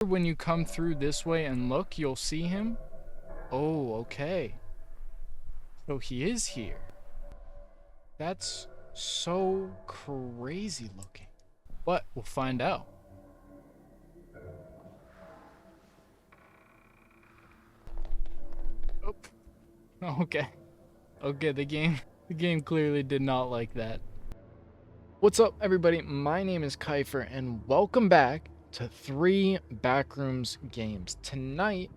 When you come through this way and look, you'll see him. Oh, okay. So he is here. That's so crazy looking. But we'll find out. Oh, okay. Okay, the game clearly did not like that. What's up, everybody? My name is Kyphxr, and welcome back to 3 Backrooms Games. Tonight,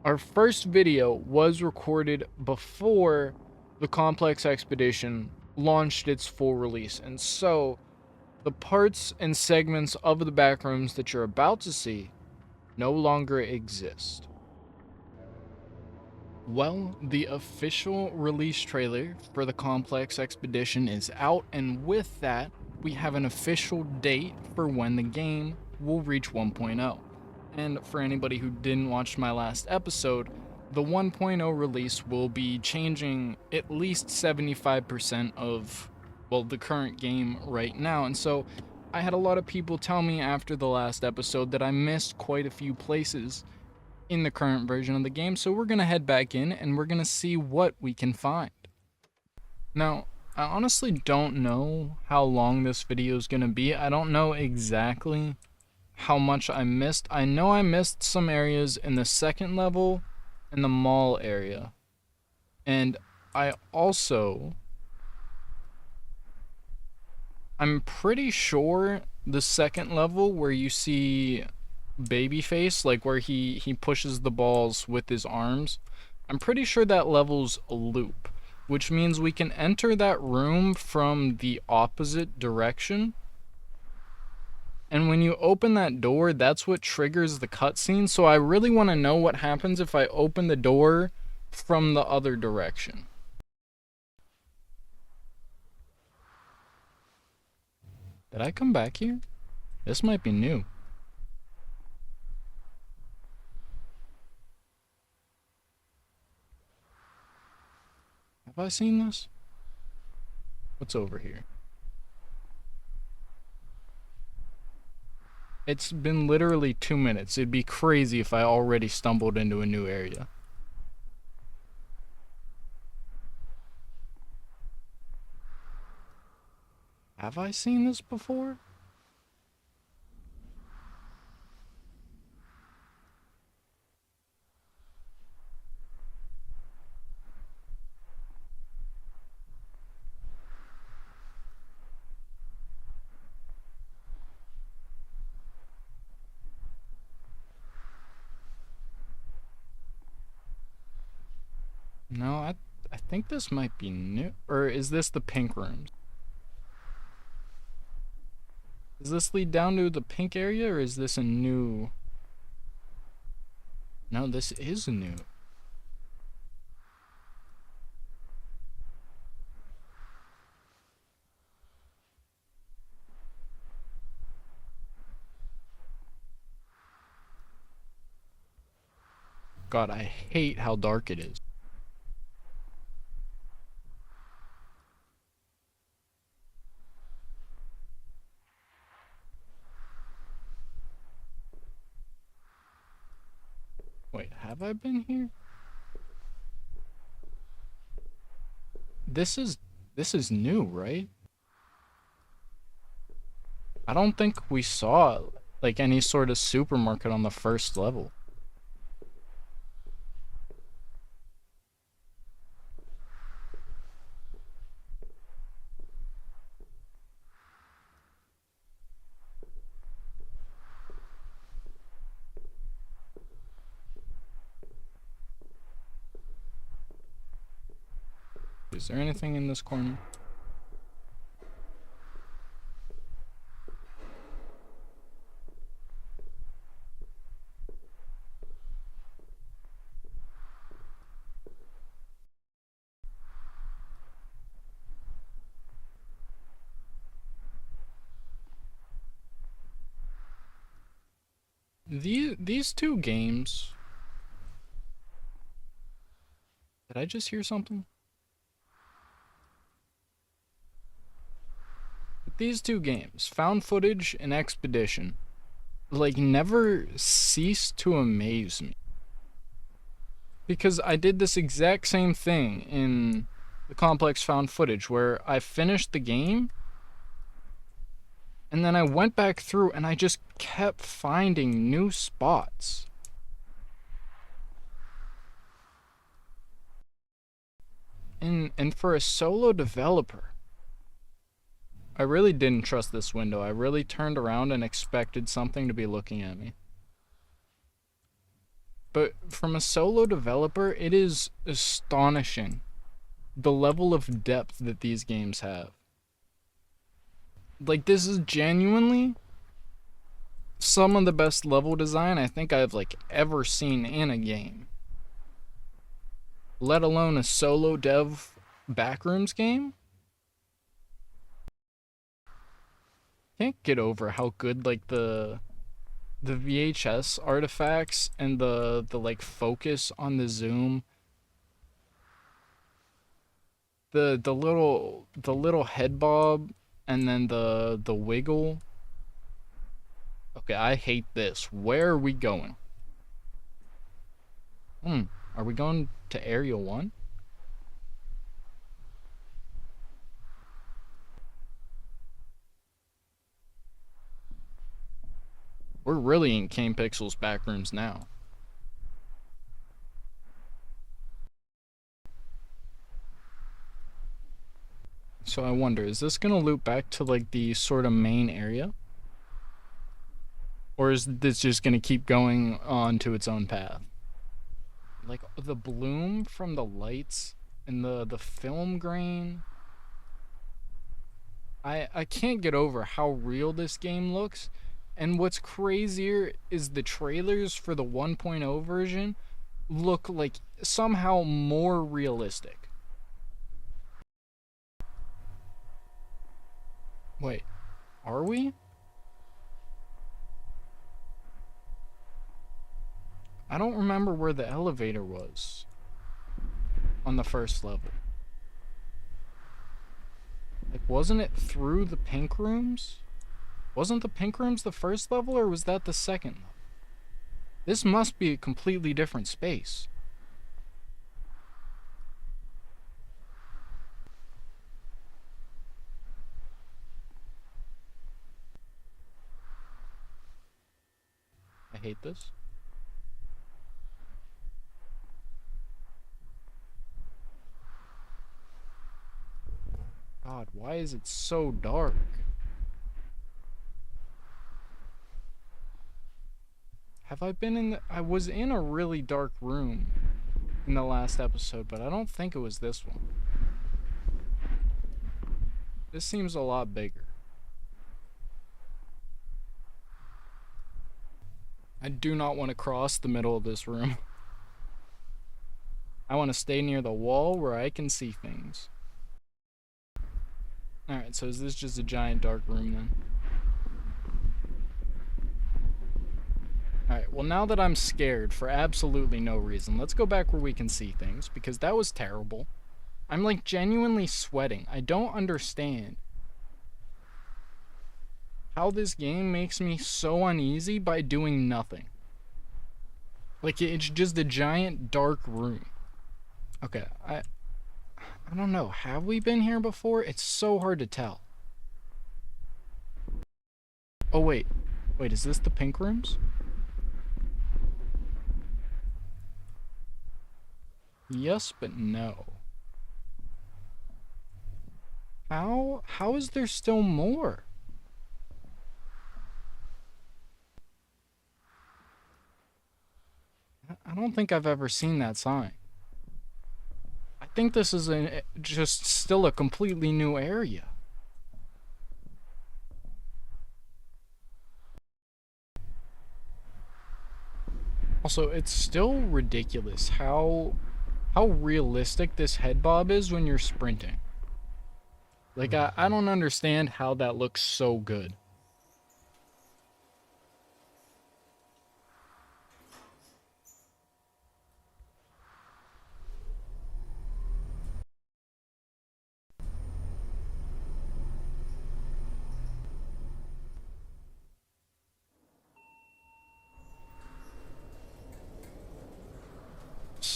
our first video was recorded before the Complex Expedition launched its full release, and so the parts and segments of the Backrooms that you're about to see no longer exist. Well, the official release trailer for the Complex Expedition is out, and with that, we have an official date for when the game will reach 1.0. And for anybody who didn't watch my last episode, the 1.0 release will be changing at least 75% of, well, the current game right now. And so I had a lot of people tell me after the last episode that I missed quite a few places in the current version of the game, so we're gonna head back in and we're gonna see what we can find. Now, I honestly don't know how long this video is gonna be. I don't know exactly how much I missed. I know I missed some areas in the second level and the mall area, and I'm pretty sure the second level where you see Babyface, like where he pushes the balls with his arms, I'm pretty sure that level's a loop, which means we can enter that room from the opposite direction, and when you open that door, that's what triggers the cutscene. So I really want to know what happens if I open the door from the other direction. Did I come back here? This might be new. Have I seen this? What's over here? It's been literally 2 minutes. It'd be crazy if I already stumbled into a new area. Have I seen this before? No, I think this might be new. Or is this the pink rooms? Does this lead down to the pink area, or is this a new? No, this is new. God, I hate how dark it is. Wait, have I been here? This is new, right? I don't think we saw like any sort of supermarket on the first level. Is there anything in this corner? These two games. Did I just hear something? These two games, Found Footage and Expedition, like never ceased to amaze me. Because I did this exact same thing in the Complex Found Footage where I finished the game and then I went back through and I just kept finding new spots. And for a solo developer, I really didn't trust this window. I really turned around and expected something to be looking at me. But from a solo developer, it is astonishing the level of depth that these games have. Like, this is genuinely some of the best level design I think I've like ever seen in a game. Let alone a solo dev Backrooms game. Can't get over how good like the VHS artifacts and the like focus on the zoom, the little head bob, and then the wiggle. Okay, I hate this. Where are we going? Are we going to Area 1? We're really in Kane Pixels backrooms now. So I wonder, is this gonna loop back to like the sort of main area? Or is this just gonna keep going on to its own path? Like the bloom from the lights and the film grain. I can't get over how real this game looks. And what's crazier is the trailers for the 1.0 version look like somehow more realistic. Wait, are we? I don't remember where the elevator was on the first level. Like, wasn't it through the pink rooms? Wasn't the pink rooms the first level, or was that the second level? This must be a completely different space. I hate this. God, why is it so dark? Have I been in the... I was in a really dark room in the last episode, but I don't think it was this one. This seems a lot bigger. I do not want to cross the middle of this room. I want to stay near the wall where I can see things. Alright, so is this just a giant dark room then? Alright, well now that I'm scared for absolutely no reason, let's go back where we can see things, because that was terrible. I'm like genuinely sweating. I don't understand how this game makes me so uneasy by doing nothing. Like, it's just a giant dark room. Okay, I don't know. Have we been here before? It's so hard to tell. Oh, wait. Wait, is this the pink rooms? Yes, but no. How is there still more? I don't think I've ever seen that sign. I think this is just still a completely new area. Also, it's still ridiculous how realistic this head bob is when you're sprinting. Like, I don't understand how that looks so good.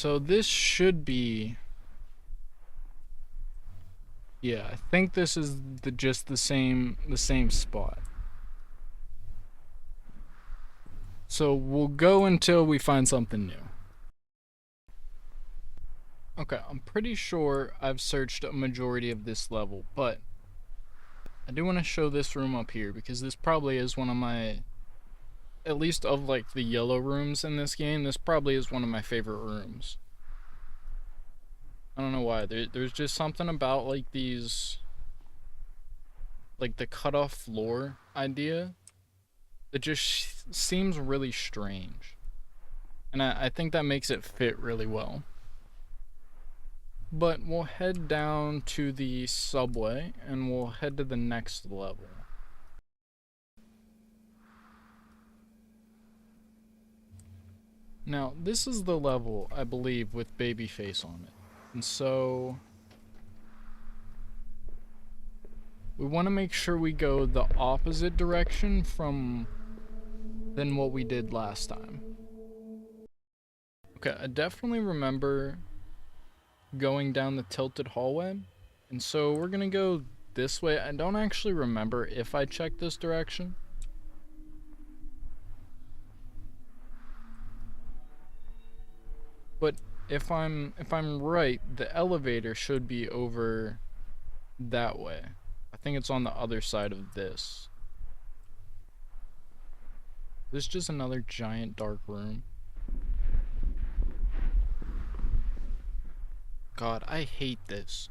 So this should be... Yeah, I think this is just the same spot. So we'll go until we find something new. Okay, I'm pretty sure I've searched a majority of this level, but I do want to show this room up here because this probably is one of my, at least of like the yellow rooms in this game, this probably is one of my favorite rooms. I don't know why. There's just something about like these, like the cut off floor idea that just seems really strange. And I think that makes it fit really well. But we'll head down to the subway and we'll head to the next level. Now, this is the level, I believe, with Babyface on it. And so we want to make sure we go the opposite direction than what we did last time. Okay, I definitely remember going down the tilted hallway, and so we're gonna go this way. I don't actually remember if I checked this direction. But if I'm right, the elevator should be over that way. I think it's on the other side of this. This is just another giant dark room. God, I hate this.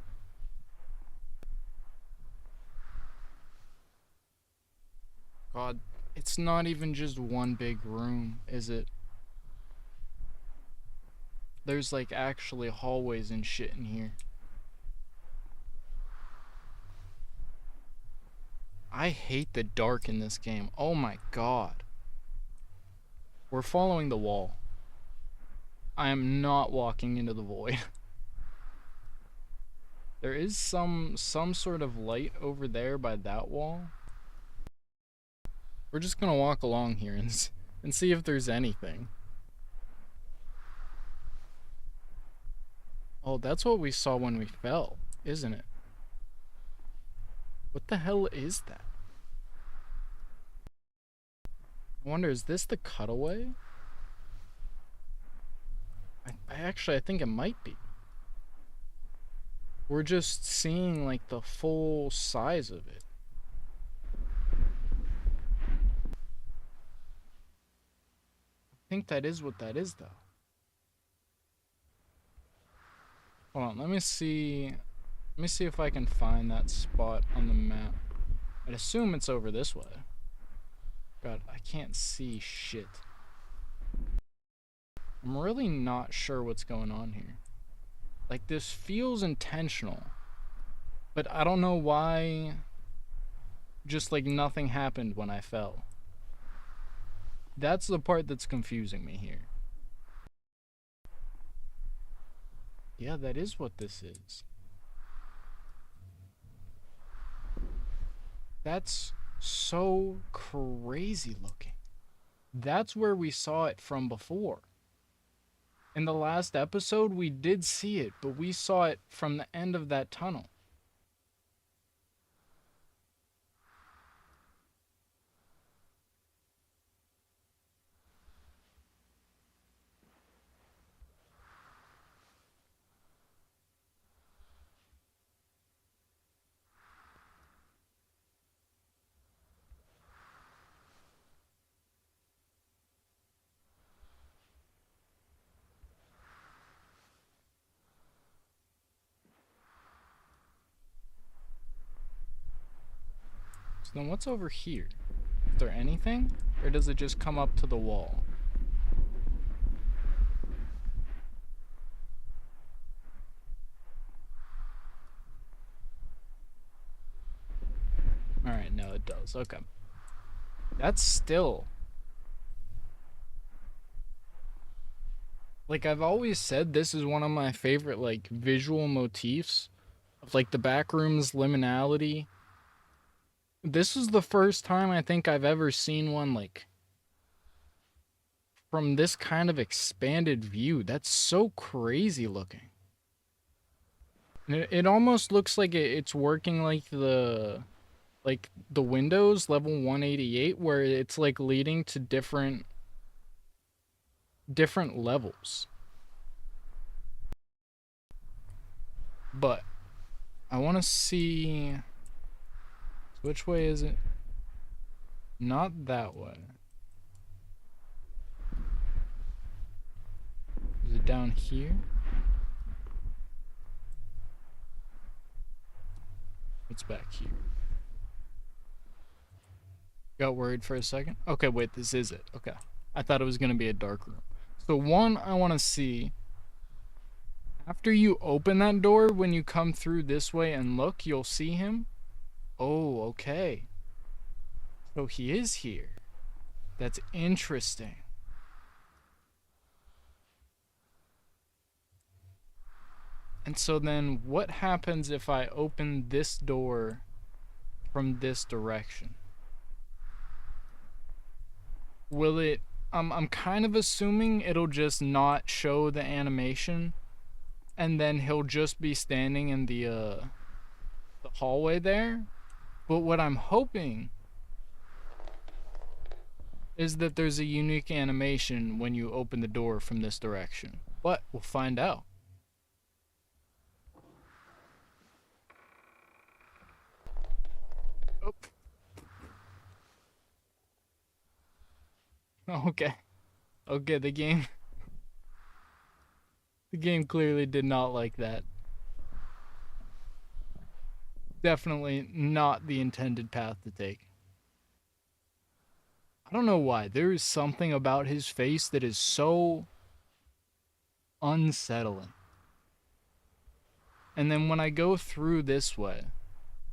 God, it's not even just one big room, is it? There's like actually hallways and shit in here. I hate the dark in this game. Oh my god. We're following the wall. I am not walking into the void. There is some sort of light over there by that wall. We're just gonna walk along here and see if there's anything. Oh, that's what we saw when we fell, isn't it? What the hell is that? I wonder, is this the cutaway? I think it might be. We're just seeing like the full size of it. I think that is what that is, though. Hold on, let me see if I can find that spot on the map. I'd assume it's over this way. God, I can't see shit. I'm really not sure what's going on here. Like, this feels intentional, but I don't know why just like nothing happened when I fell. That's the part that's confusing me here. Yeah, that is what this is. That's so crazy looking. That's where we saw it from before. In the last episode, we did see it, but we saw it from the end of that tunnel. So then what's over here? Is there anything? Or does it just come up to the wall? Alright, no it does. Okay. That's still... Like, I've always said this is one of my favorite, like, visual motifs of, like, the Backrooms liminality. This is the first time I think I've ever seen one, like, from this kind of expanded view. That's so crazy looking. It almost looks like it's working like the Windows level 188, where it's like leading to different levels. But I want to see, which way is it? Not that way. Is it down here? It's back here. Got worried for a second. Okay, wait, this is it. Okay. I thought it was going to be a dark room. So one, I want to see, after you open that door, when you come through this way and look, you'll see him. Oh, okay. So he is here. That's interesting. And so then what happens if I open this door from this direction? Will it, I'm kind of assuming it'll just not show the animation, and then he'll just be standing in the hallway there. But what I'm hoping is that there's a unique animation when you open the door from this direction. But we'll find out. Oh. Okay. Okay, the game clearly did not like that. Definitely not the intended path to take. I don't know why. There is something about his face that is so unsettling. And then when I go through this way,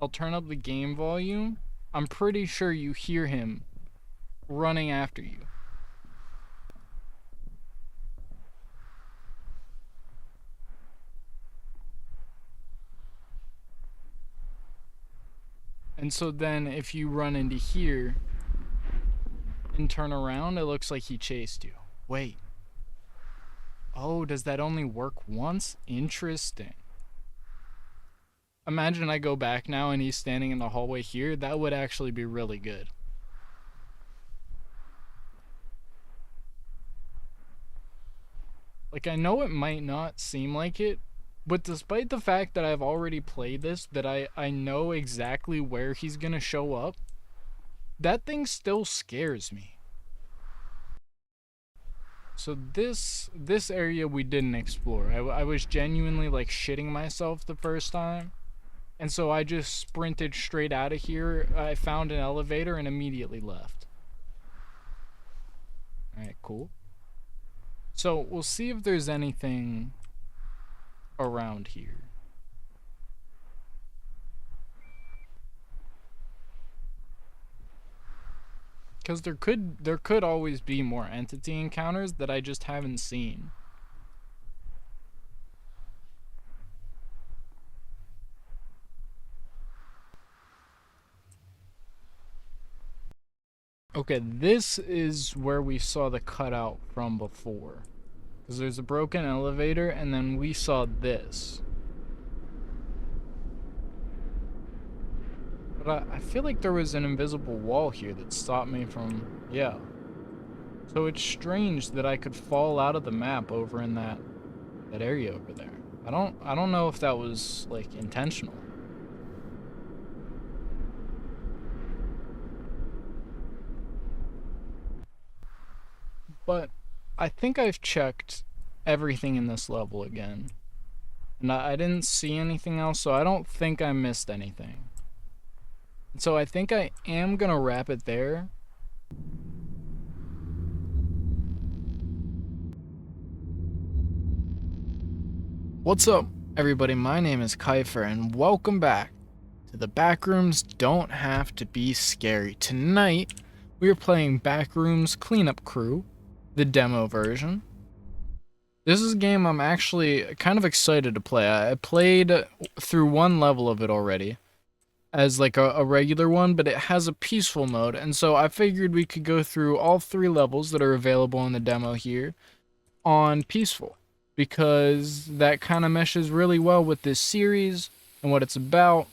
I'll turn up the game volume. I'm pretty sure you hear him running after you. And so then if you run into here and turn around, it looks like he chased you. Wait. Oh, does that only work once? Interesting. Imagine I go back now and he's standing in the hallway here. That would actually be really good. Like, I know it might not seem like it, but despite the fact that I've already played this, that I know exactly where he's gonna show up, that thing still scares me. So this area we didn't explore. I was genuinely like shitting myself the first time. And so I just sprinted straight out of here. I found an elevator and immediately left. Alright, cool. So we'll see if there's anything around here. Because there could always be more entity encounters that I just haven't seen. Okay, this is where we saw the cutout from before. Because there's a broken elevator, and then we saw this. But I feel like there was an invisible wall here that stopped me from... Yeah. So it's strange that I could fall out of the map over in that area over there. I don't know if that was, like, intentional. But I think I've checked everything in this level again. And I didn't see anything else, so I don't think I missed anything. So I think I am gonna wrap it there. What's up, everybody? My name is Kyphxr, and welcome back to the Backrooms Don't Have to Be Scary. Tonight, we are playing Backrooms Cleanup Crew, the demo version. This is a game I'm actually kind of excited to play. I played through one level of it already, as like a regular one, but it has a peaceful mode. And so I figured we could go through all 3 levels that are available in the demo here on peaceful, because that kind of meshes really well with this series and what it's about.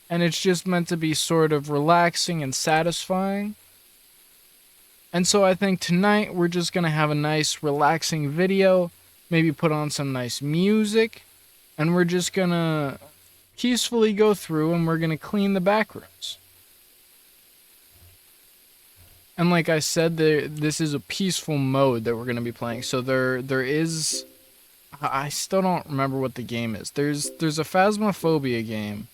And it's just meant to be sort of relaxing and satisfying. And so I think tonight we're just going to have a nice relaxing video, maybe put on some nice music, and we're just going to peacefully go through and we're going to clean the backrooms. And like I said, this is a peaceful mode that we're going to be playing. So there is, I still don't remember what the game is. There's a Phasmophobia game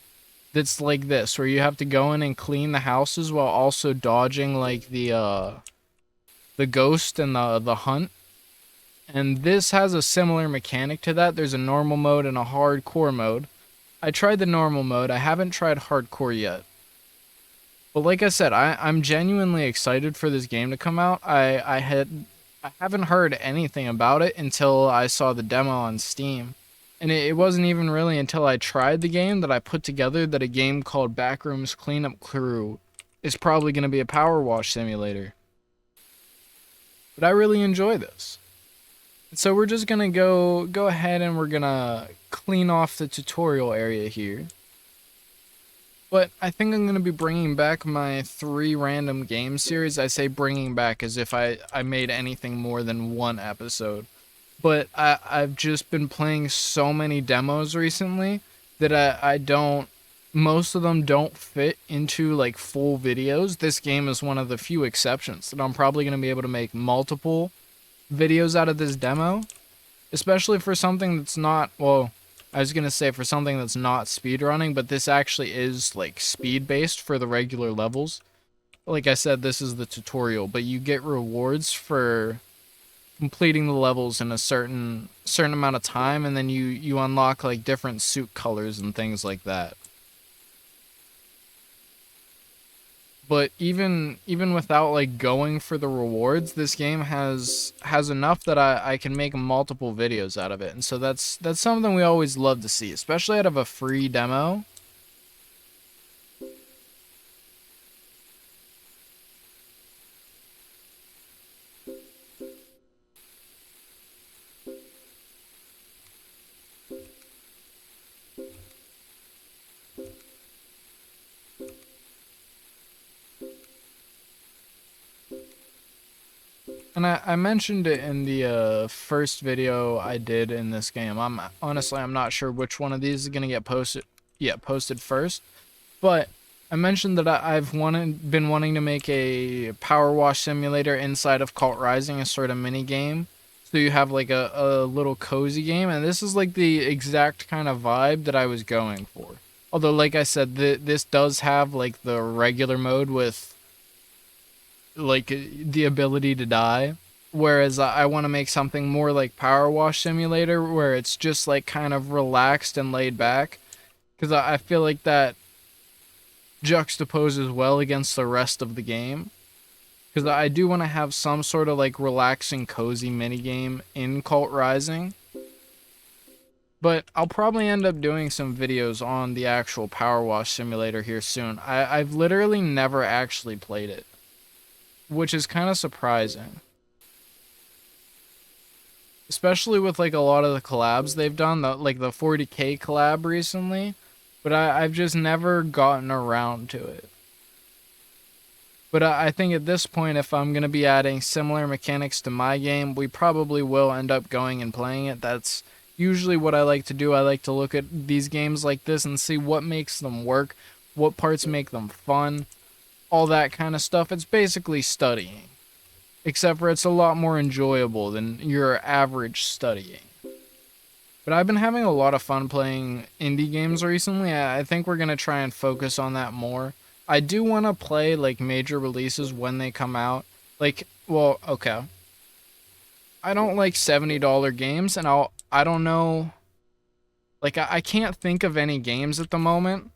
that's like this, where you have to go in and clean the houses while also dodging like the ghost and the hunt. And this has a similar mechanic to that. There's a normal mode and a hardcore mode. I tried the normal mode. I haven't tried hardcore yet. But like I said, I'm genuinely excited for this game to come out. I haven't heard anything about it until I saw the demo on Steam. And it wasn't even really until I tried the game that I put together that a game called Backrooms Cleanup Crew is probably going to be a power wash simulator. But I really enjoy this. So we're just going to go ahead and we're going to clean off the tutorial area here. But I think I'm going to be bringing back my 3 random game series. I say bringing back as if I made anything more than 1 episode. But I've just been playing so many demos recently that I don't, most of them don't fit into like full videos. This game is one of the few exceptions that I'm probably going to be able to make multiple videos out of this demo. Especially for something that's not, well, I was going to say for something that's not speedrunning, but this actually is like speed based for the regular levels. Like I said, this is the tutorial, but you get rewards for completing the levels in a certain amount of time, and then you unlock like different suit colors and things like that. But even without like going for the rewards, this game has enough that I can make multiple videos out of it. And so that's something we always love to see, especially out of a free demo. And I mentioned it in the first video I did in this game. I'm not sure which one of these is gonna get posted first. But I mentioned that I've been wanting to make a power wash simulator inside of Kult Rising, a sort of mini game. So you have like a little cozy game, and this is like the exact kind of vibe that I was going for. Although, like I said, this does have like the regular mode with like the ability to die, whereas I want to make something more like Power Wash Simulator, where it's just like kind of relaxed and laid back, because I feel like that juxtaposes well against the rest of the game, because I do want to have some sort of like relaxing cozy minigame in Kult Rising. But I'll probably end up doing some videos on the actual Power Wash Simulator here soon. I've literally never actually played it, which is kind of surprising. Especially with like a lot of the collabs they've done, like the 40K collab recently. But I've just never gotten around to it. But I think at this point, if I'm going to be adding similar mechanics to my game, we probably will end up going and playing it. That's usually what I like to do. I like to look at these games like this and see what makes them work, what parts make them fun, all that kind of stuff. It's basically studying, except for it's a lot more enjoyable than your average studying. But I've been having a lot of fun playing indie games recently. I think we're going to try and focus on that more. I do want to play like major releases when they come out. Like, well, okay, I don't like $70 games, and I don't know, like I can't think of any games at the moment.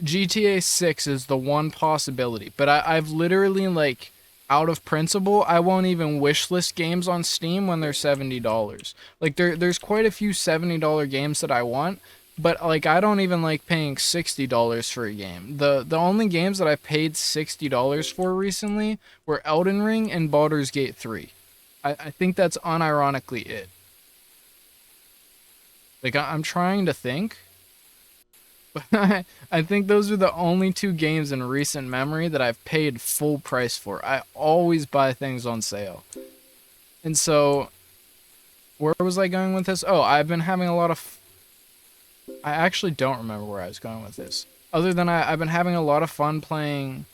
GTA 6 is the one possibility, but I've literally, like, out of principle, I won't even wishlist games on Steam when they're $70. Like, there's quite a few $70 games that I want, But like, I don't even like paying $60 for a game. The only games that I paid $60 for recently were Elden Ring and Baldur's Gate 3. I think that's unironically it. Like, I'm trying to think, but I think those are the only two games in recent memory that I've paid full price for. I always buy things on sale. And so, where was I going with this? Oh, I've been having a lot of... I actually don't remember where I was going with this. Other than I've been having a lot of fun playing...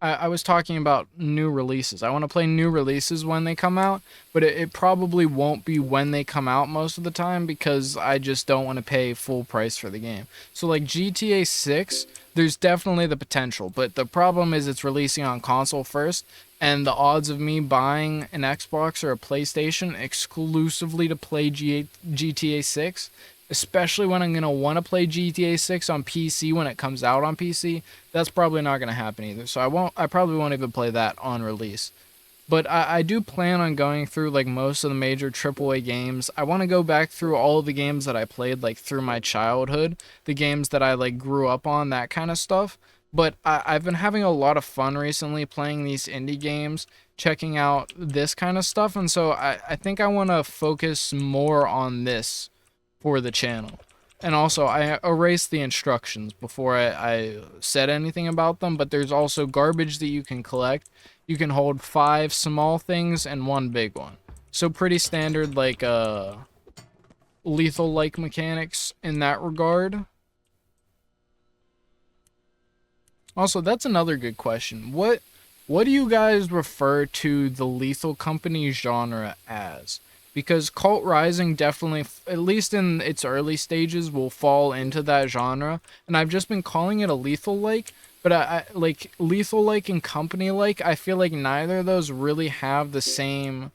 I was talking about new releases. I want to play new releases when they come out, but it probably won't be when they come out most of the time because I just don't want to pay full price for the game. So like GTA 6, there's definitely the potential, but the problem is it's releasing on console first, and the odds of me buying an Xbox or a PlayStation exclusively to play GTA 6, especially when I'm going to want to play GTA 6 on PC when it comes out on PC, that's probably not going to happen either. So I probably won't even play that on release. But I do plan on going through like most of the major AAA games. I want to go back through all of the games that I played like through my childhood, the games that I like grew up on, that kind of stuff. But I've been having a lot of fun recently playing these indie games, checking out this kind of stuff, and so I think I want to focus more on this for the channel. And also, I erased the instructions before I said anything about them, but there's also garbage that you can collect. You can hold 5 small things and 1 big one. So pretty standard, like, lethal-like mechanics in that regard. Also, that's another good question. What do you guys refer to the Lethal Company genre as? Because Cult Rising definitely, at least in its early stages, will fall into that genre. And I've just been calling it a lethal-like, but I like lethal-like and company-like, I feel like neither of those really have the same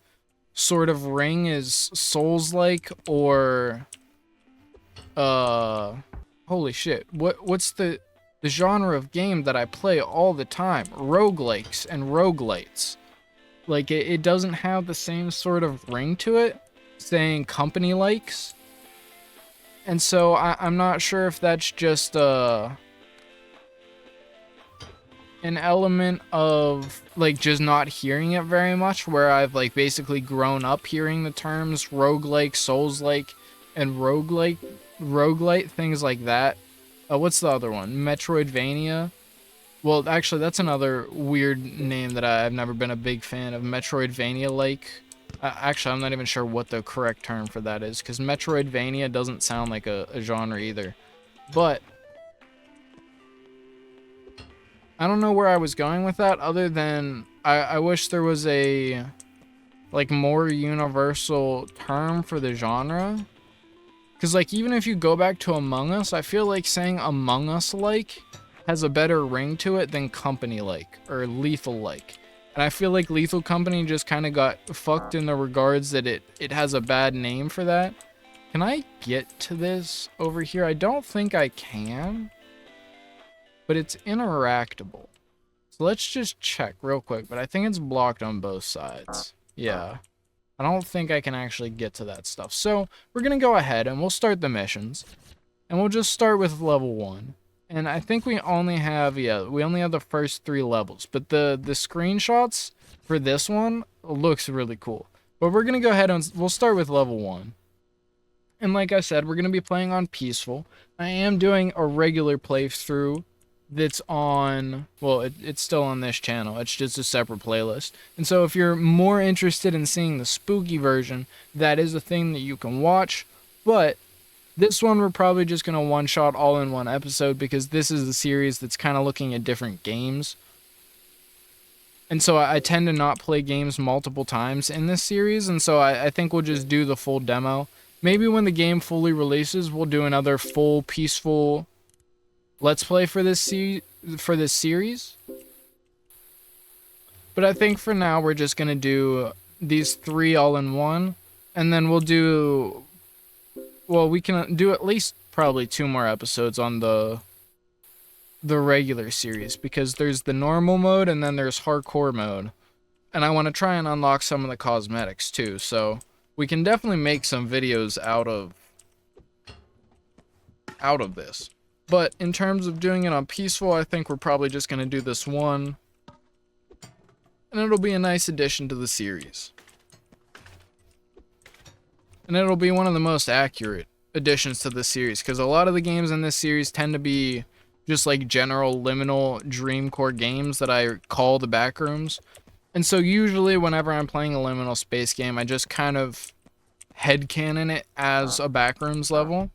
sort of ring as Souls-like or holy shit. What's the genre of game that I play all the time? Roguelikes and roguelites. Like, it doesn't have the same sort of ring to it, saying company likes. And so I'm not sure if that's just an element of, like, just not hearing it very much, where I've, like, basically grown up hearing the terms roguelike, souls-like, and roguelite, things like that. What's the other one? Metroidvania? Well, actually, that's another weird name that I've never been a big fan of. Metroidvania-like. Actually, I'm not even sure what the correct term for that is, because Metroidvania doesn't sound like a genre either. But I don't know where I was going with that, other than I wish there was a, like, more universal term for the genre. Because, like, even if you go back to Among Us, I feel like saying Among Us-like has a better ring to it than company-like or lethal-like. And I feel like Lethal Company just kind of got fucked in the regards that it has a bad name for that. Can I get to this over here? I don't think I can, but it's interactable. So let's just check real quick, but I think it's blocked on both sides. Yeah. I don't think I can actually get to that stuff. So we're going to go ahead and we'll start the missions. And we'll just start with level 1. And I think we only have, we only have the first 3 levels. But the screenshots for this one looks really cool. But we're going to go ahead and we'll start with level 1. And like I said, we're going to be playing on Peaceful. I am doing a regular playthrough that's on, well, it's still on this channel. It's just a separate playlist. And so if you're more interested in seeing the spooky version, that is a thing that you can watch. But this one we're probably just going to one-shot all in one episode, because this is a series that's kind of looking at different games. And so I tend to not play games multiple times in this series, and so I think we'll just do the full demo. Maybe when the game fully releases, we'll do another full, peaceful let's play for this series. But I think for now we're just going to do these 3 all in one, and then we'll do... Well, we can do at least probably 2 more episodes on the regular series, because there's the normal mode and then there's hardcore mode. And I want to try and unlock some of the cosmetics too, so we can definitely make some videos out of out of this. But in terms of doing it on peaceful, I think we're probably just going to do this one. And it'll be a nice addition to the series. And it'll be one of the most accurate additions to the series, because a lot of the games in this series tend to be just like general liminal dream core games that I call the Backrooms. And so usually whenever I'm playing a liminal space game, I just kind of headcanon it as a Backrooms level.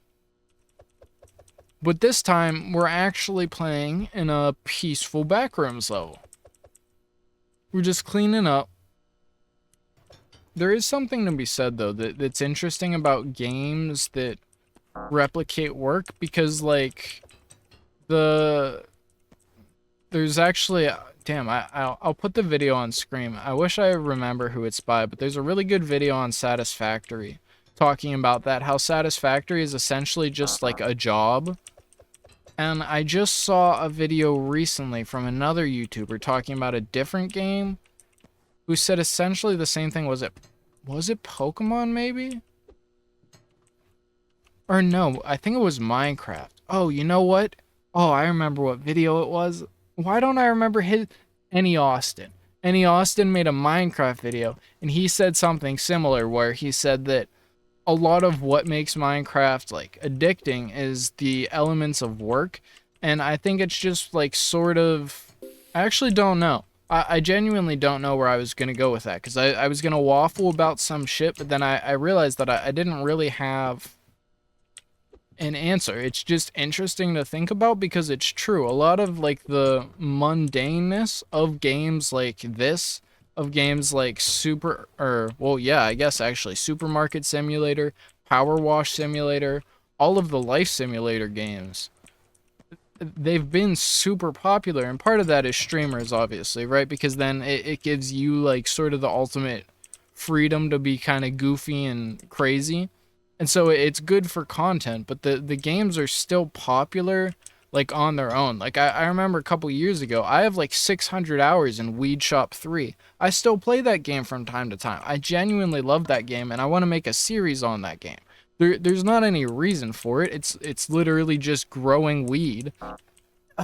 But this time, we're actually playing in a peaceful Backrooms level. We're just cleaning up. There is something to be said, though, that's interesting about games that replicate work, because, like, there's actually... Damn, I'll put the video on screen. I wish I remember who it's by, but there's a really good video on Satisfactory talking about that, how Satisfactory is essentially just like a job. And I just saw a video recently from another YouTuber talking about a different game who said essentially the same thing. Was it Pokemon maybe? Or no, I think it was Minecraft. Oh, you know what? Oh, I remember what video it was. Why don't I remember his... Any Austin. Any Austin made a Minecraft video, and he said something similar, where he said that a lot of what makes Minecraft, like, addicting is the elements of work, and I think it's just, like, sort of... I actually don't know. I genuinely don't know where I was going to go with that, because I was going to waffle about some shit, but then I realized that I didn't really have an answer. It's just interesting to think about, because it's true. A lot of, like, the mundaneness of games like this, of games like Supermarket Simulator, Power Wash Simulator, all of the Life Simulator games, they've been super popular, and part of that is streamers, obviously, right? Because then it gives you, like, sort of the ultimate freedom to be kind of goofy and crazy. And so it's good for content, but the games are still popular, like, on their own. Like, I remember a couple years ago, I have, like, 600 hours in Weed Shop 3. I still play that game from time to time. I genuinely love that game, and I want to make a series on that game. There's not any reason for it. It's literally just growing weed.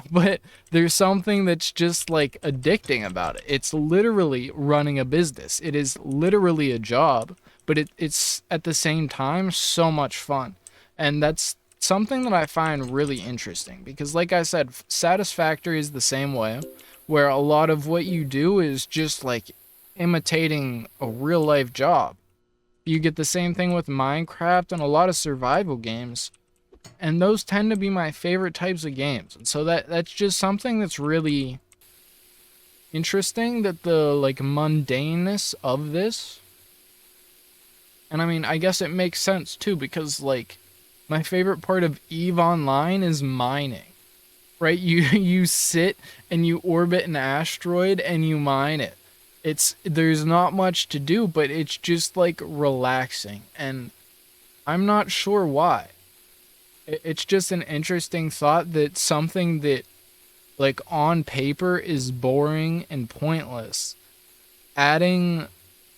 But there's something that's just, like, addicting about it. It's literally running a business. It is literally a job. But it's at the same time so much fun. And that's something that I find really interesting, because, like I said, Satisfactory is the same way, where a lot of what you do is just, like, imitating a real life job. You get the same thing with Minecraft and a lot of survival games, and those tend to be my favorite types of games. And so that's just something that's really interesting, that the, like, mundaneness of this. And I mean, I guess it makes sense too, because, like, my favorite part of EVE Online is mining, right? You sit and you orbit an asteroid and you mine it. There's not much to do, but it's just, like, relaxing, and I'm not sure why. It's just an interesting thought that something that, like, on paper is boring and pointless, adding,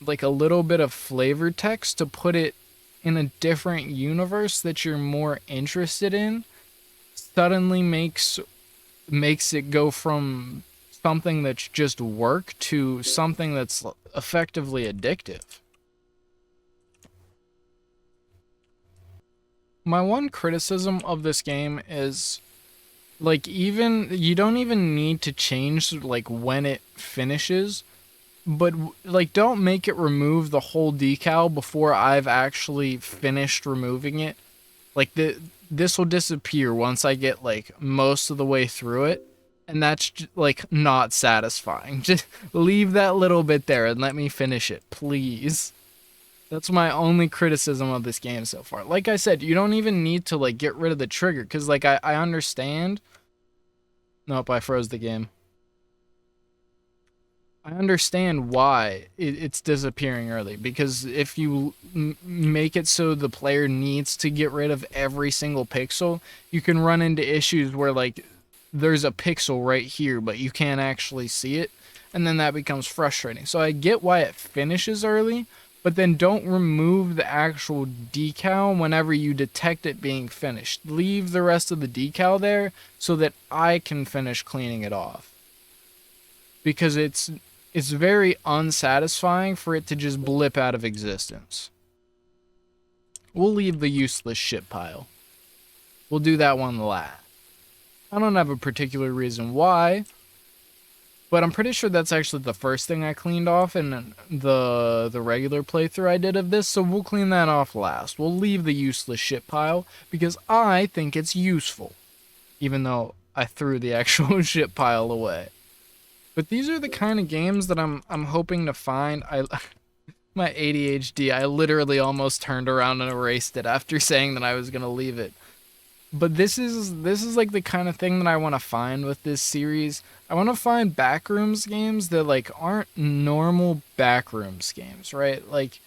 like, a little bit of flavor text to put it in a different universe that you're more interested in, suddenly makes it go from something that's just work to something that's effectively addictive. My one criticism of this game is, like, you don't even need to change, like, when it finishes, but, like, don't make it remove the whole decal before I've actually finished removing it. Like, this will disappear once I get, like, most of the way through it, and that's, like, not satisfying. Just leave that little bit there and let me finish it, please. That's my only criticism of this game so far. Like I said, you don't even need to, like, get rid of the trigger, because, like, I understand... Nope, I froze the game. I understand why it's disappearing early, because if you make it so the player needs to get rid of every single pixel, you can run into issues where, like, there's a pixel right here, but you can't actually see it, and then that becomes frustrating. So I get why it finishes early, but then don't remove the actual decal whenever you detect it being finished. Leave the rest of the decal there so that I can finish cleaning it off. Because it's very unsatisfying for it to just blip out of existence. We'll leave the useless shit pile. We'll do that one last. I don't have a particular reason why, but I'm pretty sure that's actually the first thing I cleaned off in the regular playthrough I did of this, so we'll clean that off last. We'll leave the useless shit pile because I think it's useful, even though I threw the actual shit pile away. But these are the kind of games that I'm hoping to find. My ADHD, I literally almost turned around and erased it after saying that I was gonna leave it. But this is like the kind of thing that I want to find with this series. I want to find Backrooms games that like aren't normal Backrooms games, right? Like,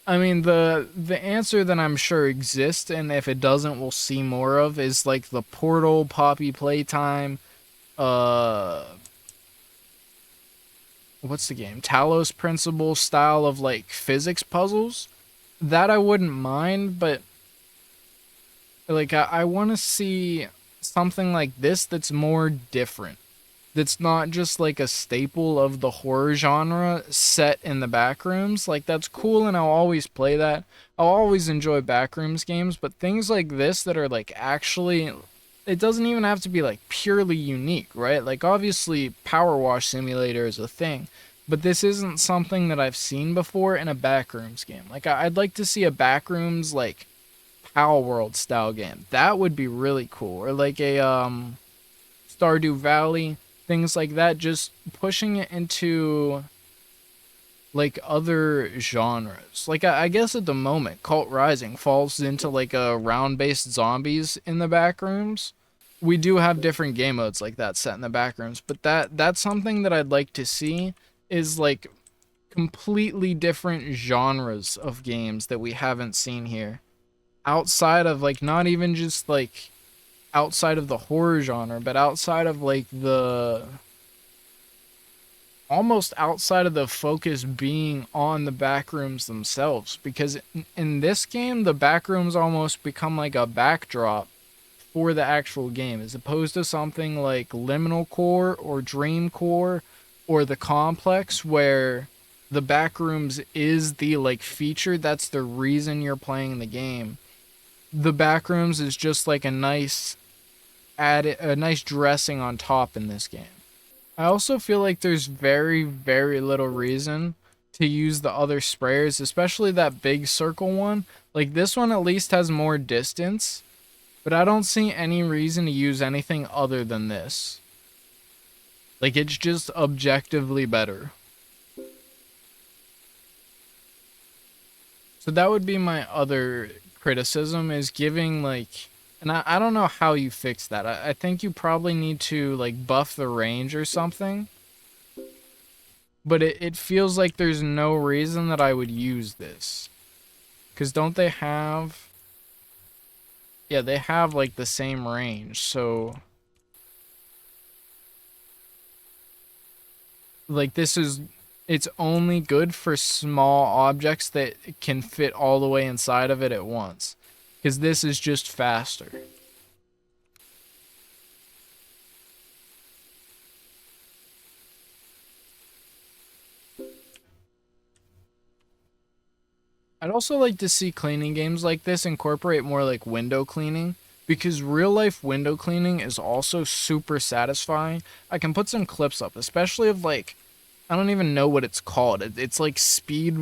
I mean, the answer that I'm sure exists, and if it doesn't, we'll see more of, is like the Portal, Poppy Playtime, what's the game? Talos Principle style of like physics puzzles. That I wouldn't mind, but like I want to see something like this that's more different. That's not just like a staple of the horror genre set in the Backrooms. Like that's cool and I'll always play that. I'll always enjoy Backrooms games, but things like this that are like actually, it doesn't even have to be like purely unique, right? Like obviously Power Wash Simulator is a thing, but this isn't something that I've seen before in a Backrooms game. Like I'd like to see a Backrooms like Power World style game. That would be really cool. Or like a Stardew Valley, things like that, just pushing it into like other genres. Like I guess at the moment Cult Rising falls into like a round-based zombies in the Backrooms. We do have different game modes like that set in the Backrooms, but that's something that I'd like to see, is like completely different genres of games that we haven't seen here. Outside of like, not even just like outside of the horror genre, but outside of like the, almost outside of the focus being on the Backrooms themselves, because in this game the Backrooms almost become like a backdrop for the actual game, as opposed to something like Liminal Core or Dream Core or the Complex, where the Backrooms is the like feature, that's the reason you're playing the game. The Backrooms is just like a nice a nice dressing on top in this game. I also feel like there's very, very little reason to use the other sprayers, especially that big circle one. Like this one at least has more distance, but I don't see any reason to use anything other than this. Like it's just objectively better. So that would be my other criticism, is giving like, and I don't know how you fix that. I think you probably need to like buff the range or something. But it feels like there's no reason that I would use this. Because don't they have, yeah, they have like the same range, so like this is, it's only good for small objects that can fit all the way inside of it at once. Because this is just faster. I'd also like to see cleaning games like this incorporate more like window cleaning, because real life window cleaning is also super satisfying. I can put some clips up, especially of like, I don't even know what it's called. It's like speed.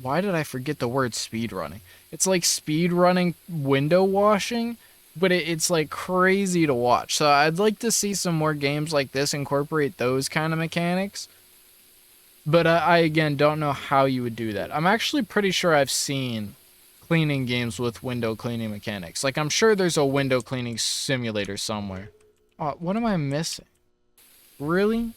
Why did I forget the word speed running? It's like speed running window washing, but it's like crazy to watch. So I'd like to see some more games like this incorporate those kind of mechanics. But I again don't know how you would do that. I'm actually pretty sure I've seen cleaning games with window cleaning mechanics. Like I'm sure there's a window cleaning simulator somewhere. Oh, what am I missing? Really?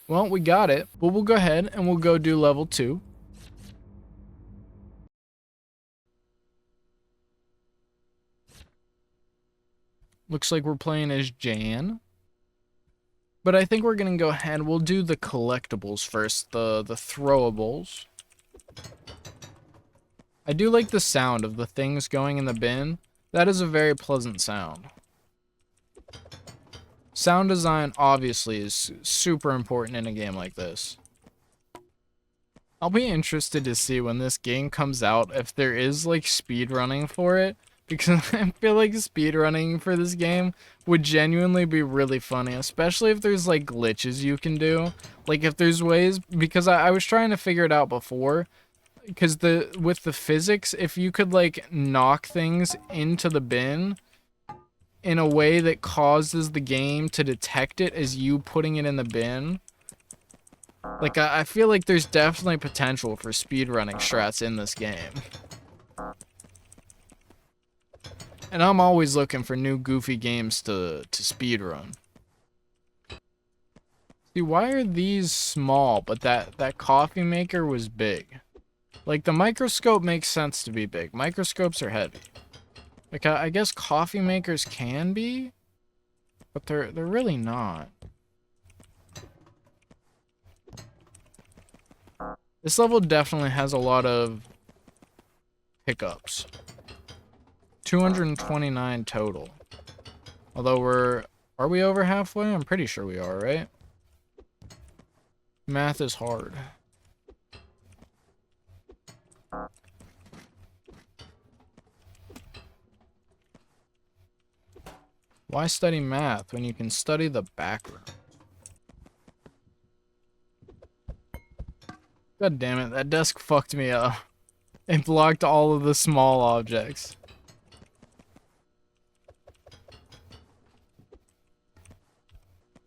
Well, we got it, but we'll go ahead and we'll go do level 2. Looks like we're playing as Jan. But I think we're gonna go ahead. We'll do the collectibles first, the throwables. I do like the sound of the things going in the bin. That is a very pleasant sound. Sound design obviously is super important in a game like this. I'll be interested to see when this game comes out if there is like speedrunning for it, because I feel like speedrunning for this game would genuinely be really funny, especially if there's like glitches you can do. Like if there's ways, because I was trying to figure it out before, because with the physics, if you could like knock things into the bin in a way that causes the game to detect it as you putting it in the bin, like I feel like there's definitely potential for speedrunning strats in this game. And I'm always looking for new goofy games to speedrun. See, why are these small, but that coffee maker was big? Like, the microscope makes sense to be big. Microscopes are heavy. Like, I guess coffee makers can be, but they're really not. This level definitely has a lot of hiccups. 229 total. Although are we over halfway? I'm pretty sure we are, right? Math is hard. Why study math when you can study the background? God damn it, that desk fucked me up. It blocked all of the small objects.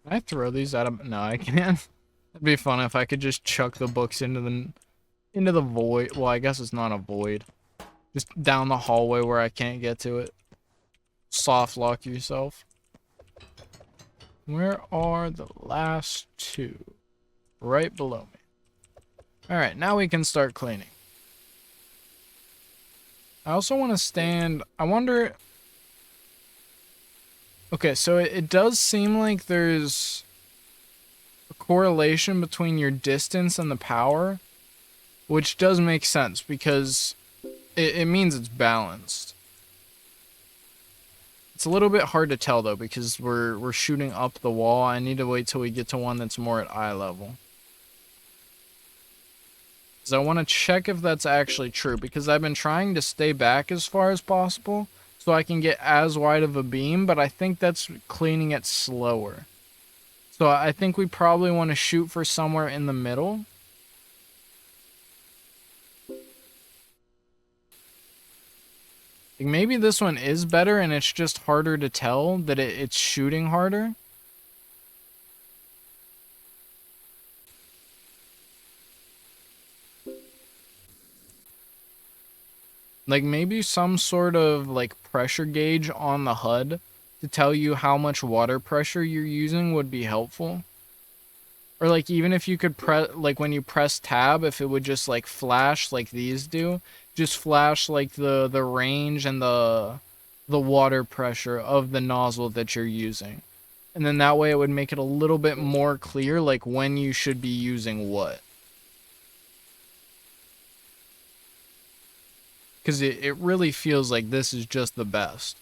Can I throw these out of... No, I can't. It'd be fun if I could just chuck the books into the void. Well, I guess it's not a void. Just down the hallway where I can't get to it. Soft lock yourself. Where are the last two? Right below me. Alright, now we can start cleaning. I also want to stand... I wonder... Okay, so it does seem like there's a correlation between your distance and the power, which does make sense because it means it's balanced. It's a little bit hard to tell though because we're shooting up the wall. I need to wait till we get to one that's more at eye level. Because I want to check if that's actually true, because I've been trying to stay back as far as possible so I can get as wide of a beam, but I think that's cleaning it slower. So I think we probably want to shoot for somewhere in the middle. Like maybe this one is better and it's just harder to tell that it's shooting harder. Like maybe some sort of like pressure gauge on the HUD to tell you how much water pressure you're using would be helpful. Or like even if you could press, like when you press tab, if it would just like flash like these do, just flash like the range and the water pressure of the nozzle that you're using. And then that way it would make it a little bit more clear like when you should be using what. Because it really feels like this is just the best.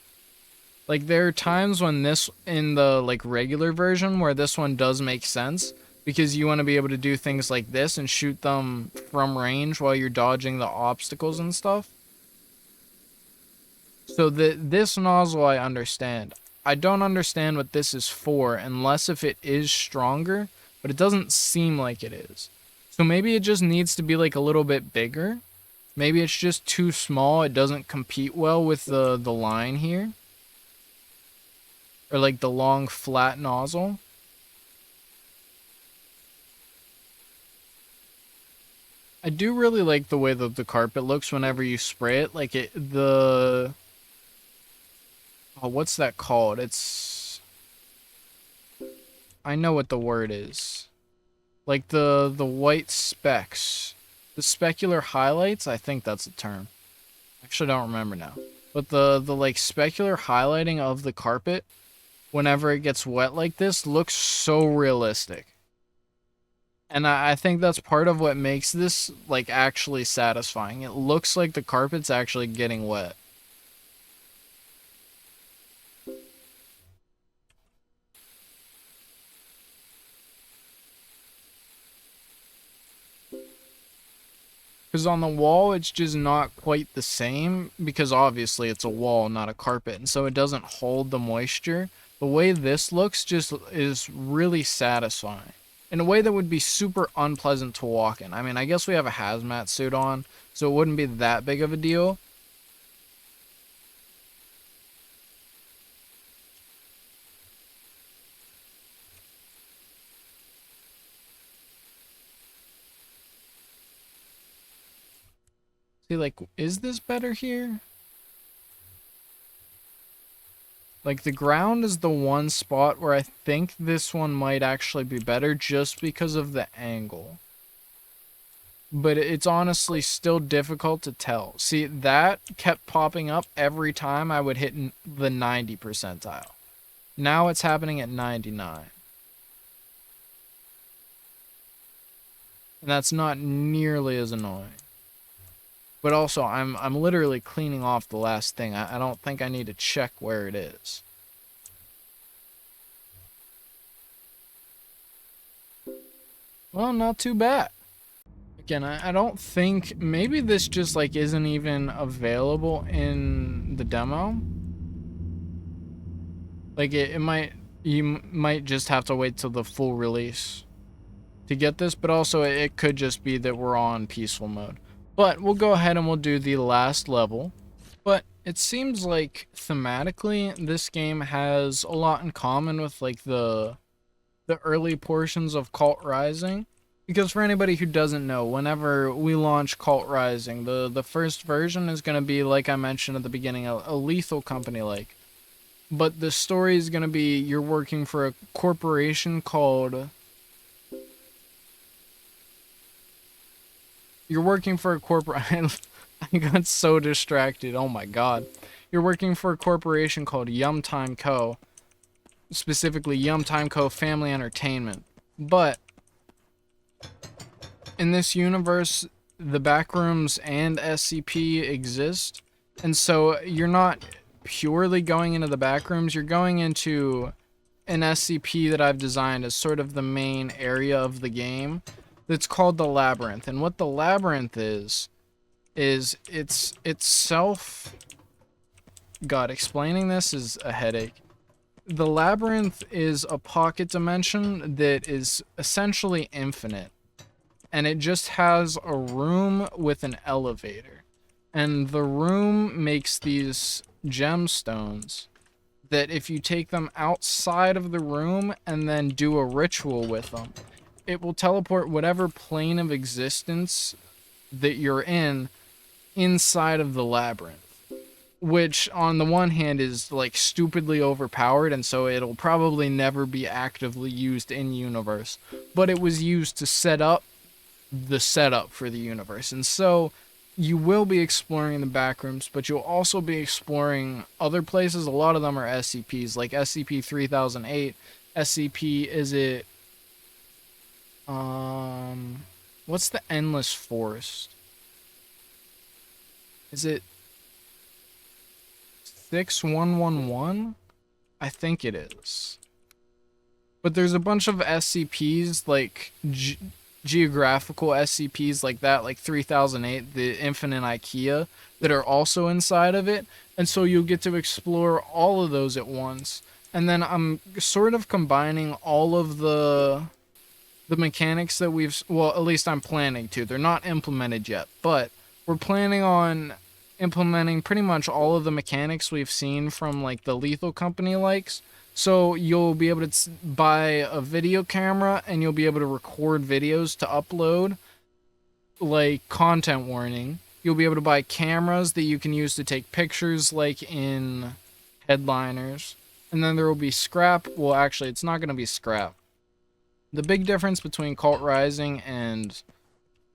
Like there are times when this, in the like regular version, where this one does make sense, because you want to be able to do things like this and shoot them from range while you're dodging the obstacles and stuff. So this nozzle I understand. I don't understand what this is for unless if it is stronger, but it doesn't seem like it is. So maybe it just needs to be like a little bit bigger. Maybe it's just too small. It doesn't compete well with the line here. Or like the long flat nozzle. I do really like the way that the carpet looks whenever you spray it. Like oh, what's that called? I know what the word is. Like the white specks. The specular highlights, I think that's the term. Actually, I don't remember now. But the like specular highlighting of the carpet whenever it gets wet like this, looks so realistic. And I think that's part of what makes this, like, actually satisfying. It looks like the carpet's actually getting wet. Because on the wall, it's just not quite the same, because obviously it's a wall, not a carpet, and so it doesn't hold the moisture. The way this looks just is really satisfying, in a way that would be super unpleasant to walk in. I mean, I guess we have a hazmat suit on, so it wouldn't be that big of a deal. See, like, is this better here? Like, the ground is the one spot where I think this one might actually be better just because of the angle. But it's honestly still difficult to tell. See, that kept popping up every time I would hit the 90 percentile. Now it's happening at 99. And that's not nearly as annoying. But also, I'm literally cleaning off the last thing. I don't think I need to check where it is. Well, not too bad. Again, I don't think... Maybe this just, like, isn't even available in the demo. Like, it might... You might just have to wait till the full release to get this. But also, it could just be that we're on peaceful mode. But we'll go ahead and we'll do the last level. But it seems like thematically this game has a lot in common with like the early portions of Kult Rising. Because for anybody who doesn't know, whenever we launch Kult Rising, the first version is going to be, like I mentioned at the beginning, a lethal company like. But the story is going to be you're working for a corporation called... You're working for a corporation. I got so distracted. Oh my god. You're working for a corporation called Yumtime Co. Specifically, Yumtime Co. Family Entertainment. But in this universe, the Backrooms and SCP exist. And so you're not purely going into the Backrooms. You're going into an SCP that I've designed as sort of the main area of the game. That's called the Labyrinth. And what the Labyrinth is it's itself... God, explaining this is a headache. The Labyrinth is a pocket dimension that is essentially infinite. And it just has a room with an elevator. And the room makes these gemstones that if you take them outside of the room and then do a ritual with them, it will teleport whatever plane of existence that you're in inside of the labyrinth. Which, on the one hand, is, like, stupidly overpowered, and so it'll probably never be actively used in-universe. But it was used to set up the setup for the universe. And so, you will be exploring the Backrooms, but you'll also be exploring other places. A lot of them are SCPs, like SCP-3008. SCP, is it... what's the Endless Forest? Is it 6111? I think it is. But there's a bunch of SCPs, like geographical SCPs like that, like 3008, the Infinite IKEA, that are also inside of it. And so you'll get to explore all of those at once. And then I'm sort of combining all of the mechanics that well, at least I'm planning to. They're not implemented yet, but we're planning on implementing pretty much all of the mechanics we've seen from like the Lethal Company likes. So you'll be able to buy a video camera and you'll be able to record videos to upload, like content warning. You'll be able to buy cameras that you can use to take pictures like in Headliners. And then there will be scrap. Well, actually, it's not going to be scrap. The big difference between Kult Rising and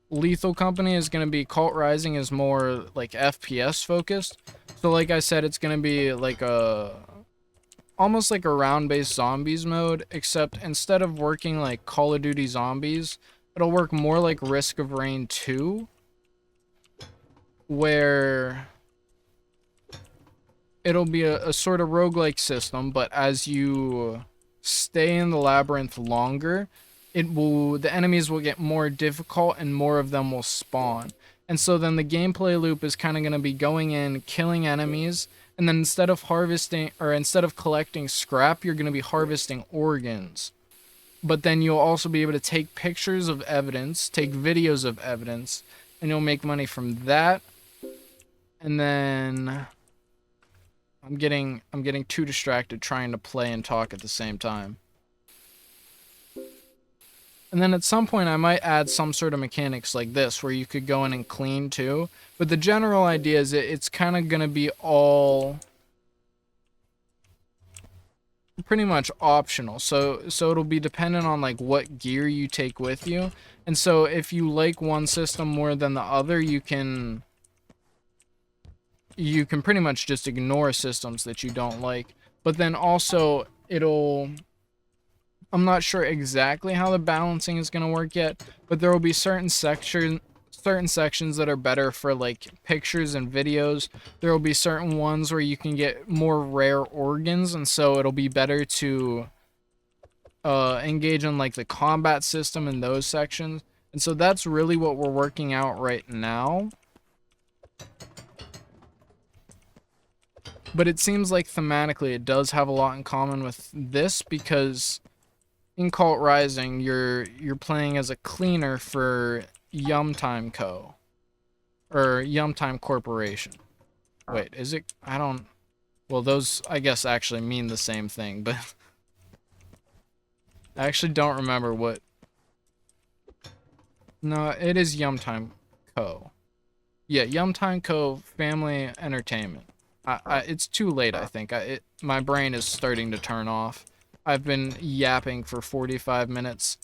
Lethal Company is going to be Kult Rising is more like FPS focused. So like I said, it's going to be like a almost like a round-based zombies mode, except instead of working like Call of Duty Zombies, it'll work more like Risk of Rain 2, where it'll be a sort of roguelike system, but as you stay in the labyrinth longer, the enemies will get more difficult and more of them will spawn. And so then the gameplay loop is kind of going to be going in, killing enemies, and then instead of collecting scrap, you're going to be harvesting organs. But then you'll also be able to take pictures of evidence, take videos of evidence, and you'll make money from that. And then I'm getting too distracted trying to play and talk at the same time. And then at some point I might add some sort of mechanics like this where you could go in and clean too. But the general idea is it's kind of going to be all pretty much optional. So it'll be dependent on like what gear you take with you. And so if you like one system more than the other, you can pretty much just ignore systems that you don't like. But then also I'm not sure exactly how the balancing is going to work yet, but there will be certain sections that are better for like pictures and videos. There will be certain ones where you can get more rare organs, and so it'll be better to engage in like the combat system in those sections. And so that's really what we're working out right now. But it seems like thematically it does have a lot in common with this, because in Kult Rising, you're playing as a cleaner for Yumtime Co. Or Yumtime Corporation. Wait, is it? I don't... Well, those, I guess, actually mean the same thing, but... I actually don't remember what... No, it is Yumtime Co. Yeah, Yumtime Co. Family Entertainment. It's too late, I think. My brain is starting to turn off. I've been yapping for 45 minutes.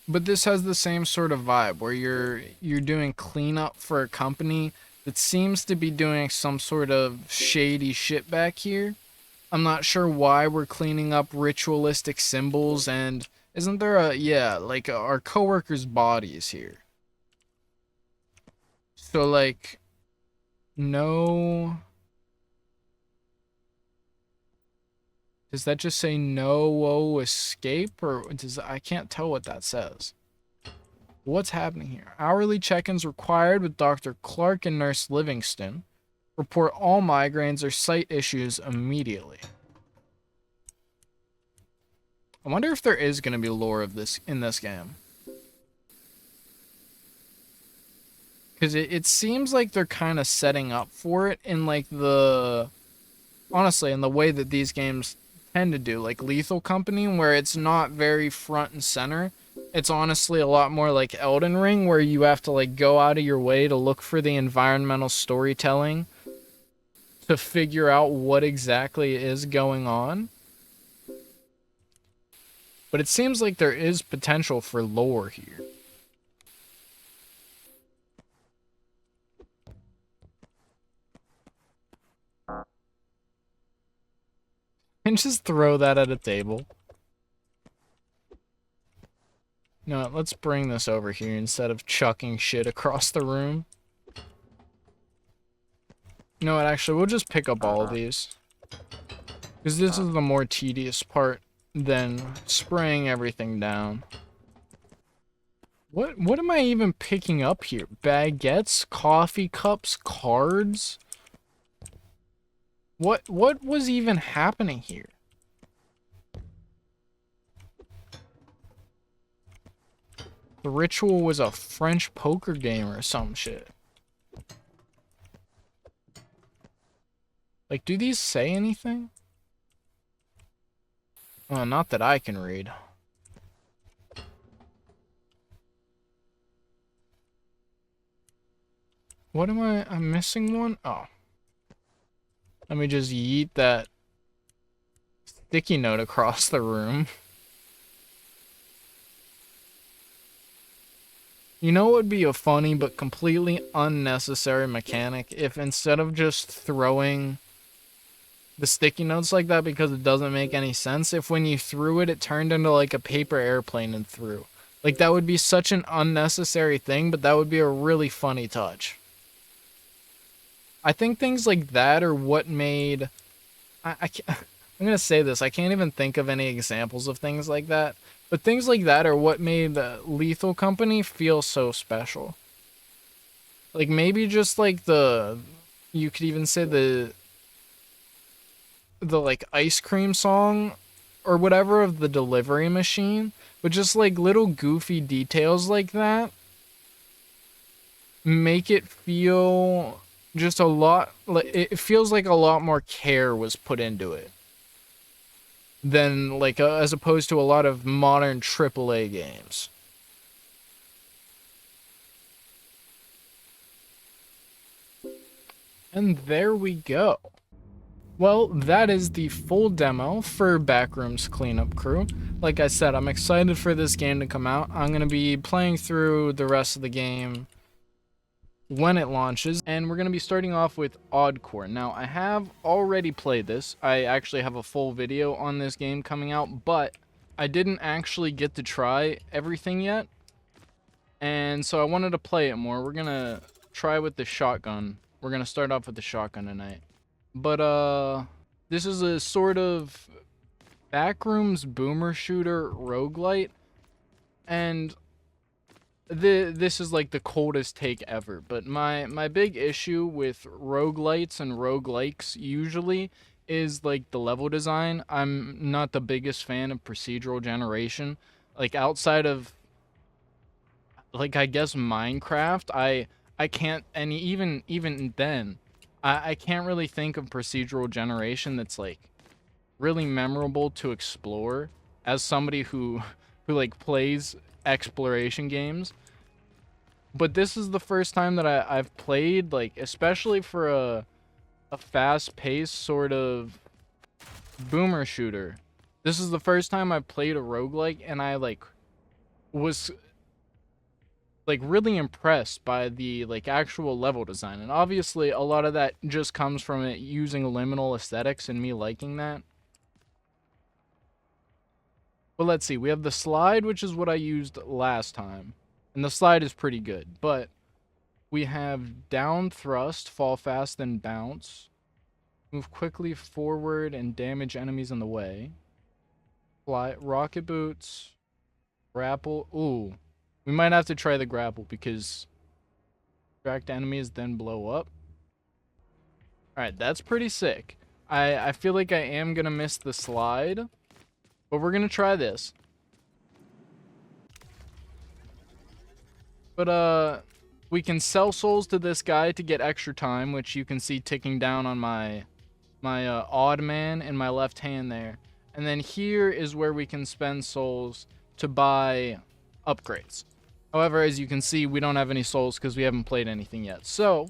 But this has the same sort of vibe where you're doing cleanup for a company that seems to be doing some sort of shady shit back here. I'm not sure why we're cleaning up ritualistic symbols, and isn't there our coworkers' bodies here? So like no. Does that just say no escape, or I can't tell what that says. What's happening here? Hourly check-ins required with Dr. Clark and Nurse Livingston. Report all migraines or sight issues immediately. I wonder if there is going to be lore of this in this game. Because it seems like they're kind of setting up for it in like honestly, in the way that these games tend to do, like Lethal Company, where it's not very front and center. It's honestly a lot more like Elden Ring, where you have to like go out of your way to look for the environmental storytelling to figure out what exactly is going on. But it seems like there is potential for lore here. And just throw that at a table. No, let's bring this over here instead of chucking shit across the room. You know what, actually, we'll just pick up all of these. Because this is the more tedious part than spraying everything down. What am I even picking up here? Baguettes, coffee cups, cards? What was even happening here? The ritual was a French poker game or some shit. Like, do these say anything? Oh, not that I can read. What am I'm missing one? Oh. Let me just yeet that sticky note across the room. You know what would be a funny but completely unnecessary mechanic if instead of just throwing the sticky notes like that because it doesn't make any sense, if when you threw it, it turned into like a paper airplane and threw. Like that would be such an unnecessary thing, but that would be a really funny touch. I think things like that are what made... I'm going to say this, I can't even think of any examples of things like that, but things like that are what made Lethal Company feel so special. Like maybe just like you could even say the like ice cream song or whatever of the delivery machine, but just like little goofy details like that make it feel just a lot, it feels like a lot more care was put into it than like as opposed to a lot of modern AAA games. And there we go. Well, that is the full demo for Backrooms Cleanup Crew. Like I said, I'm excited for this game to come out. I'm going to be playing through the rest of the game when it launches, and we're going to be starting off with Oddcore. Now, I have already played this. I actually have a full video on this game coming out, but I didn't actually get to try everything yet, and so I wanted to play it more. We're going to try with the shotgun. We're going to start off with the shotgun tonight. But, this is a sort of Backrooms boomer shooter roguelite, and this is like the coldest take ever, but my big issue with roguelites and roguelikes usually is like the level design. I'm not the biggest fan of procedural generation. Like outside of like I guess Minecraft, I can't, and even then I can't really think of procedural generation that's like really memorable to explore as somebody who like plays exploration games. But this is the first time that I've played, like, especially for a fast-paced sort of boomer shooter. This is the first time I played a roguelike, and I, like, was, like, really impressed by the, like, actual level design. And obviously, a lot of that just comes from it using liminal aesthetics and me liking that. But let's see, we have the slide, which is what I used last time. And the slide is pretty good, but we have down thrust, fall fast, then bounce. Move quickly forward and damage enemies in the way. Fly, rocket boots, grapple. Ooh, we might have to try the grapple because distract enemies, then blow up. Alright, that's pretty sick. I feel like I am going to miss the slide, but we're going to try this. But, we can sell souls to this guy to get extra time, which you can see ticking down on my odd man in my left hand there. And then here is where we can spend souls to buy upgrades. However, as you can see, we don't have any souls because we haven't played anything yet. So,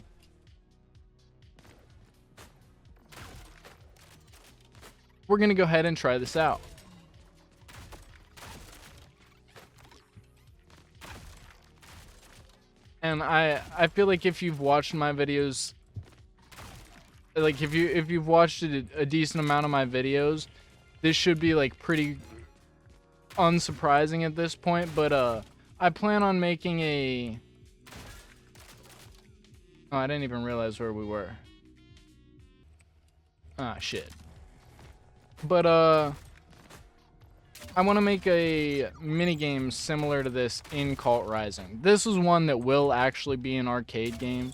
we're going to go ahead and try this out. And I feel like if you've watched my videos, like if you've watched a decent amount of my videos, this should be like pretty unsurprising at this point. But I plan on making a... Oh, I didn't even realize where we were. Ah, shit. But I want to make a minigame similar to this in Kult Rising. This is one that will actually be an arcade game.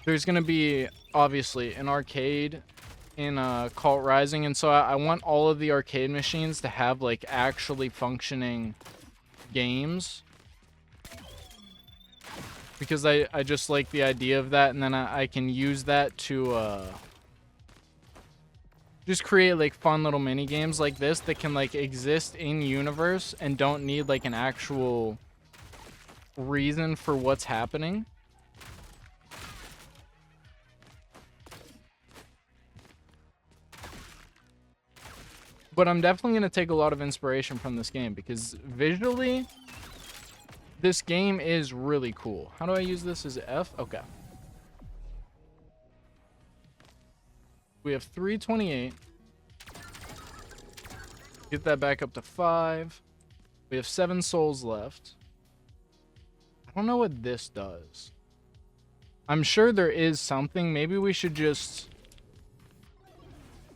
There's going to be, obviously, an arcade in Kult Rising, and so I want all of the arcade machines to have, like, actually functioning games. Because I just like the idea of that, and then I can use that to... just create like fun little mini games like this that can like exist in universe and don't need like an actual reason for what's happening. But I'm definitely going to take a lot of inspiration from this game because visually This game is really cool. How do I use this? Is it F? Okay. We have 328. Get that back up to 5. We have 7 souls left. I don't know what this does. I'm sure there is something. Maybe we should just...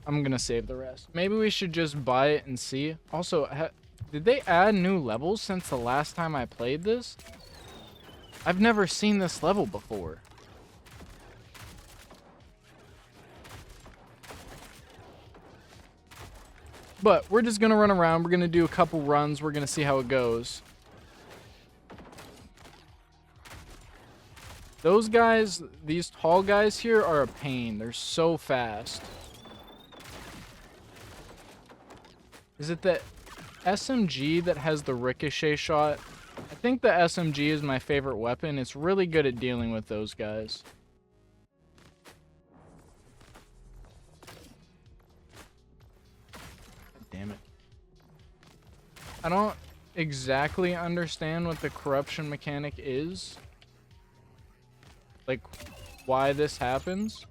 I'm gonna save the rest. Maybe we should just buy it and see. Also, did they add new levels since the last time I played this? I've never seen this level before. But we're just gonna run around. We're gonna do a couple runs. We're gonna see how it goes. Those guys, these tall guys here are a pain. They're so fast. Is it the SMG that has the ricochet shot? I think the SMG is my favorite weapon. It's really good at dealing with those guys. Damn it. I don't exactly understand what the corruption mechanic is. Like, why this happens.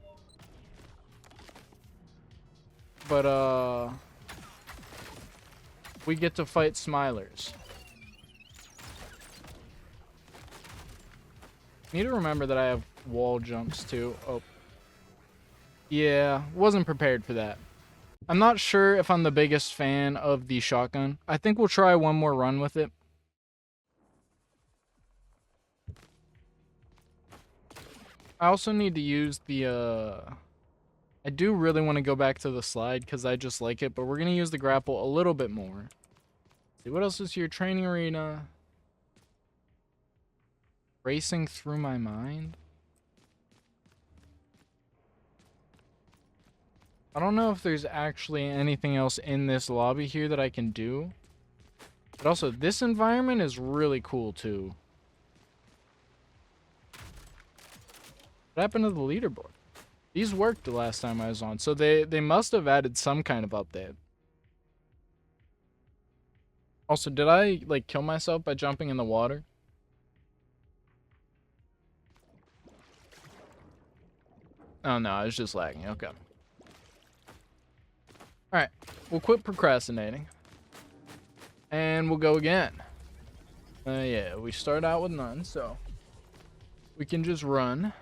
But, we get to fight Smilers. Need to remember that I have wall jumps too. Oh. Yeah, wasn't prepared for that. I'm not sure if I'm the biggest fan of the shotgun. I think we'll try one more run with it. I also need to use the, I do really want to go back to the slide because I just like it, but we're going to use the grapple a little bit more. Let's see, what else is here? Training arena. Racing through my mind. I don't know if there's actually anything else in this lobby here that I can do. But also, this environment is really cool too. What happened to the leaderboard? These worked the last time I was on, so they must have added some kind of update. Also, did I, like, kill myself by jumping in the water? Oh, no, I was just lagging. Okay. Alright, we'll quit procrastinating. And we'll go again. Yeah, we start out with none, so we can just run.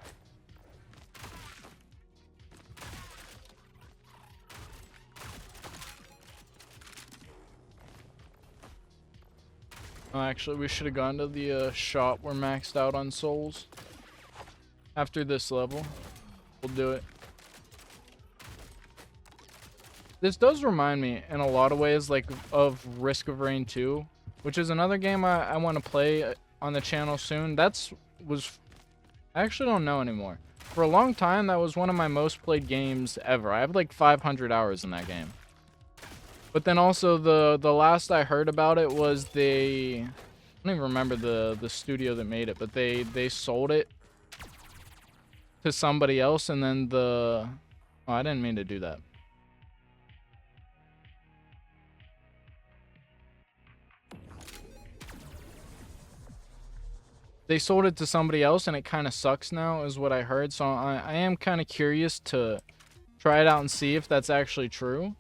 Oh, actually, we should have gone to the shop. We're maxed out on souls. After this level, we'll do it. This does remind me, in a lot of ways, like, of Risk of Rain 2, which is another game I want to play on the channel soon. I actually don't know anymore. For a long time, that was one of my most played games ever. I have like 500 hours in that game. But then also the last I heard about it was I don't even remember the studio that made it, but they sold it to somebody else, and then oh, I didn't mean to do that. They sold it to somebody else, and it kind of sucks now, is what I heard. So I am kind of curious to try it out and see if that's actually true.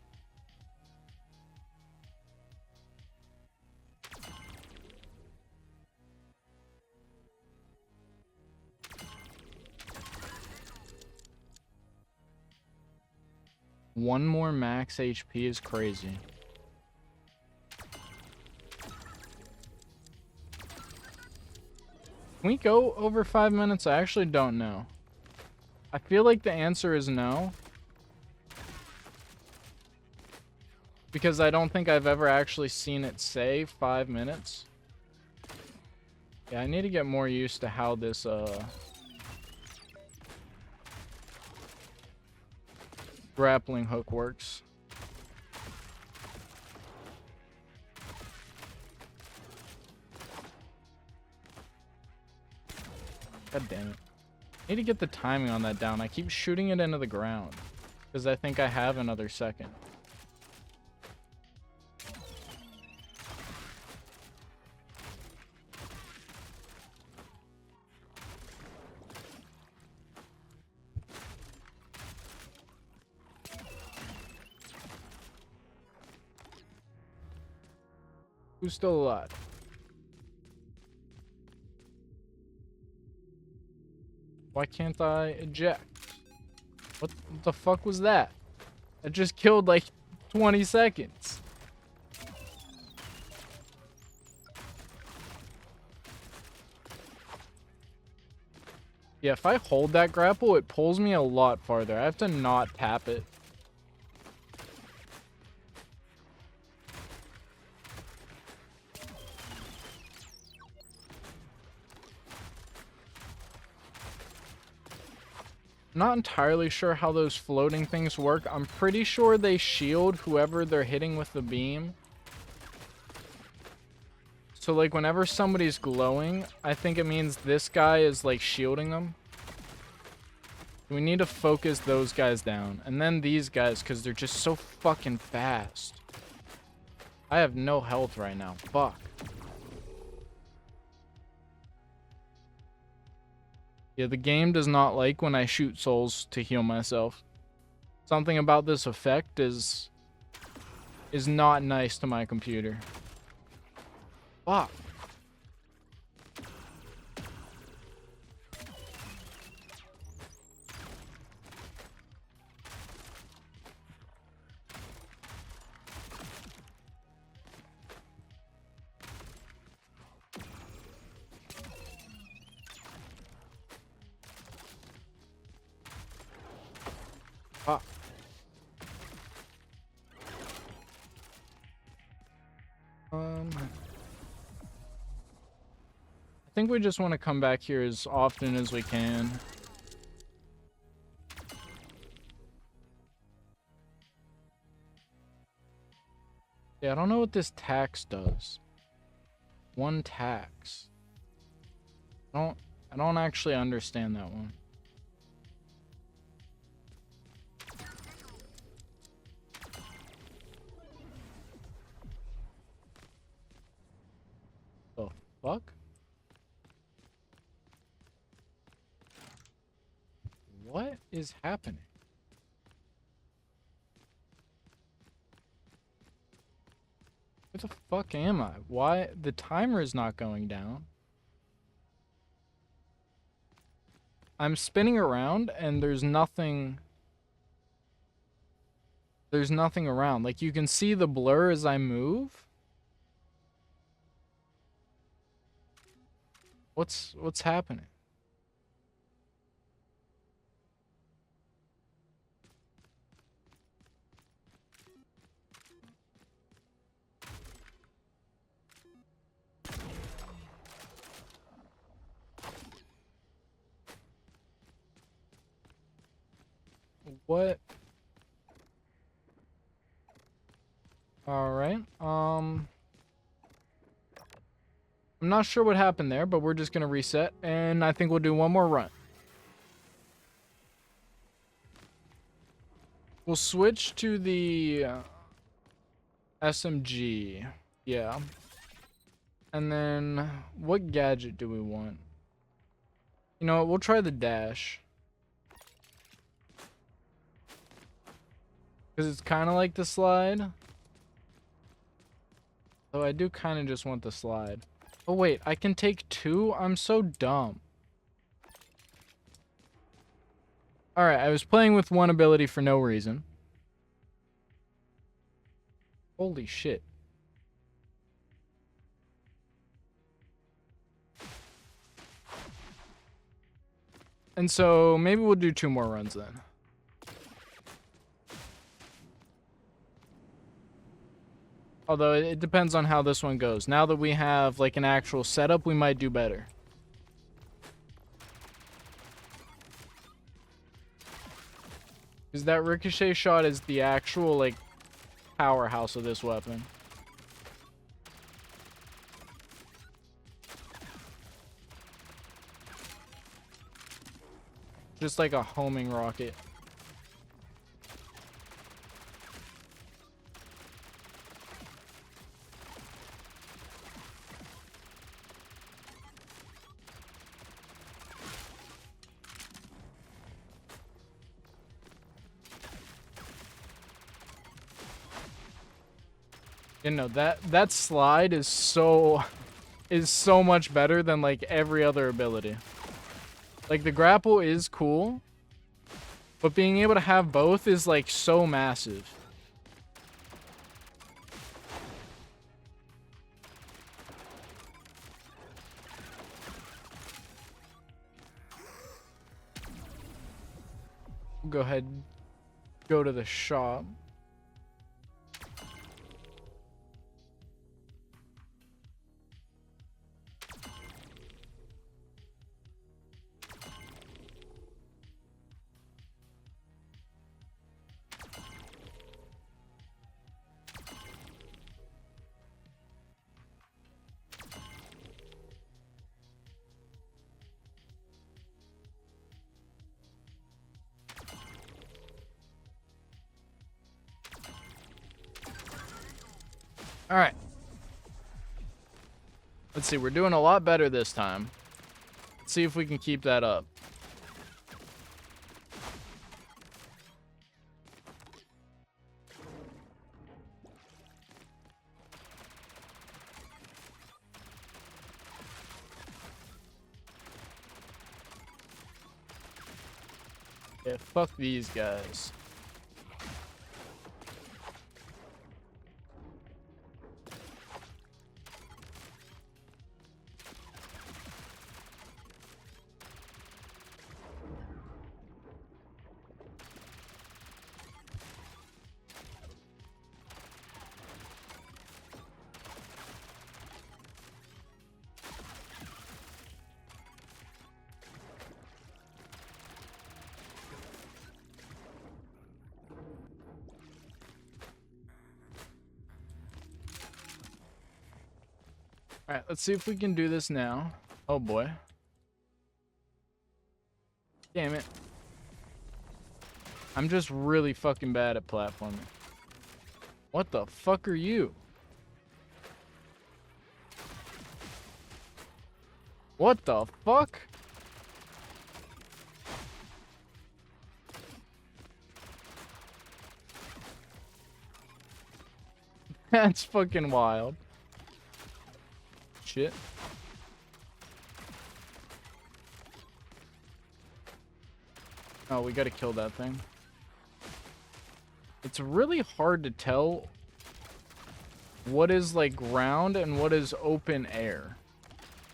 One more max HP is crazy. Can we go over 5 minutes? I actually don't know. I feel like the answer is no. Because I don't think I've ever actually seen it say 5 minutes. Yeah, I need to get more used to how this, grappling hook works. God damn it. I need to get the timing on that down. I keep shooting it into the ground because I think I have another second. Who's still alive? Why can't I eject? What the fuck was that? I just killed like 20 seconds. Yeah, if I hold that grapple, it pulls me a lot farther. I have to not tap it. Not entirely sure how those floating things work. I'm pretty sure they shield whoever they're hitting with the beam. So like whenever somebody's glowing, I think it means this guy is like shielding them. We need to focus those guys down. And then these guys, because they're just so fucking fast. I have no health right now. Fuck. Yeah, the game does not like when I shoot souls to heal myself. Something about this effect is not nice to my computer. Fuck. Fuck. I think we just want to come back here as often as we can. Yeah, I don't know what this tax does. One tax. I don't actually understand that one. The fuck? What is happening? Where the fuck am I? Why? The timer is not going down. I'm spinning around and there's nothing. There's nothing around. Like you can see the blur as I move. What's happening? What? All right. I'm not sure what happened there, but we're just gonna reset, and I think we'll do one more run. We'll switch to the SMG. Yeah. And then what gadget do we want? You know what? We'll try the dash. Because it's kind of like the slide. Though I do kind of just want the slide. Oh wait, I can take two? I'm so dumb. Alright, I was playing with one ability for no reason. Holy shit. And so maybe we'll do 2 more runs then. Although it depends on how this one goes. Now that we have like an actual setup, we might do better. Because that ricochet shot is the actual like powerhouse of this weapon. Just like a homing rocket. You know, that slide is so much better than like every other ability. Like the grapple is cool, but being able to have both is like so massive. We'll go ahead and go to the shop. All right. Let's see, we're doing a lot better this time. Let's see if we can keep that up. Yeah, fuck these guys. Alright, let's see if we can do this now. Oh boy. Damn it. I'm just really fucking bad at platforming. What the fuck are you? What the fuck? That's fucking wild. Shit. Oh, we gotta kill that thing. It's really hard to tell what is like ground and what is open air.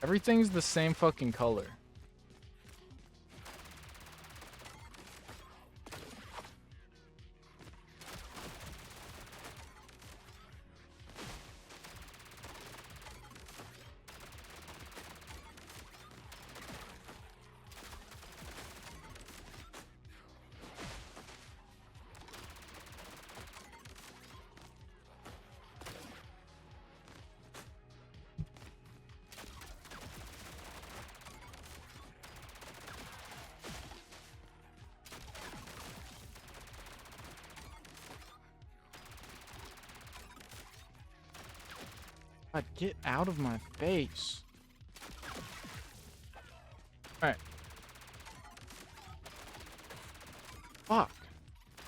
Everything's the same fucking color. God, get out of my face. Alright. Fuck.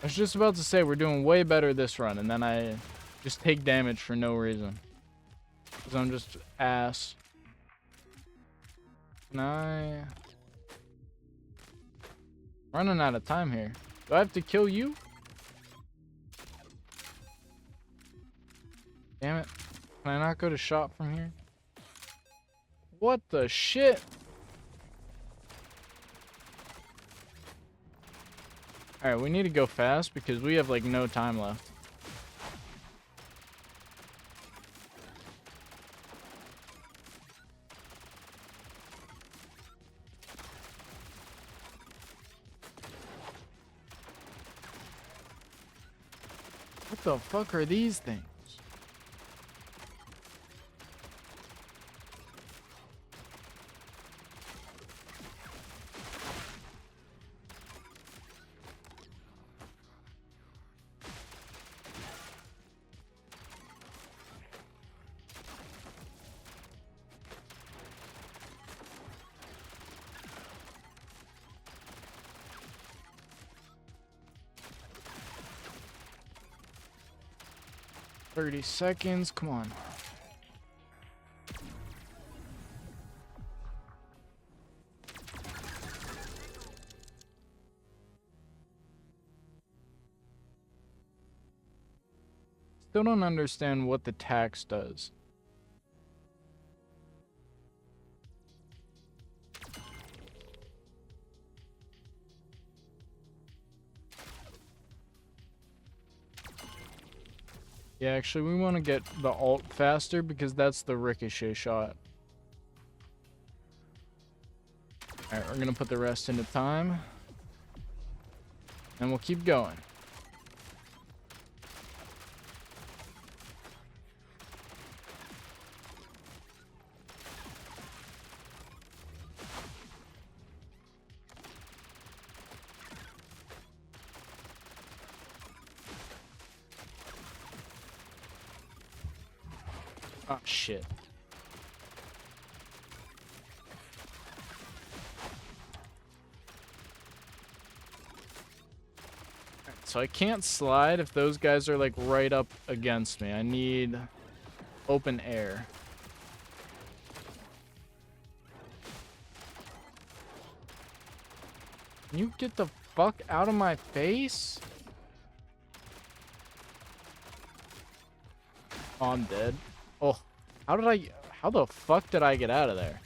I was just about to say we're doing way better this run, and then I just take damage for no reason. Because I'm just ass. Can I... Running out of time here. Do I have to kill you? Damn it. Can I not go to shop from here? What the shit? Alright, we need to go fast because we have like no time left. What the fuck are these things? 30 seconds, come on. Still don't understand what the tax does. Yeah, actually, we want to get the alt faster because that's the ricochet shot. Alright, we're going to put the rest into time. And we'll keep going. Oh, shit. So I can't slide if those guys are like right up against me. I need open air. Can you get the fuck out of my face? Oh, I'm dead. Oh, how the fuck did I get out of there?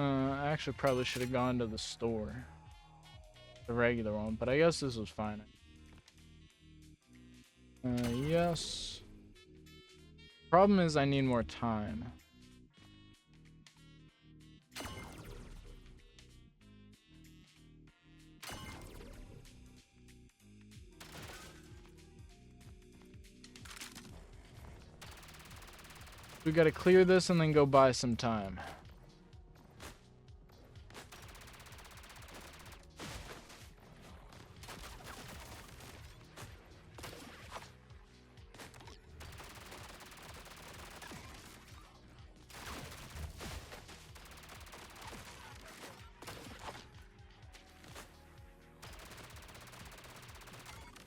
I actually probably should have gone to the store. The regular one, but I guess this was fine. Yes. Problem is I need more time. We gotta clear this and then go buy some time.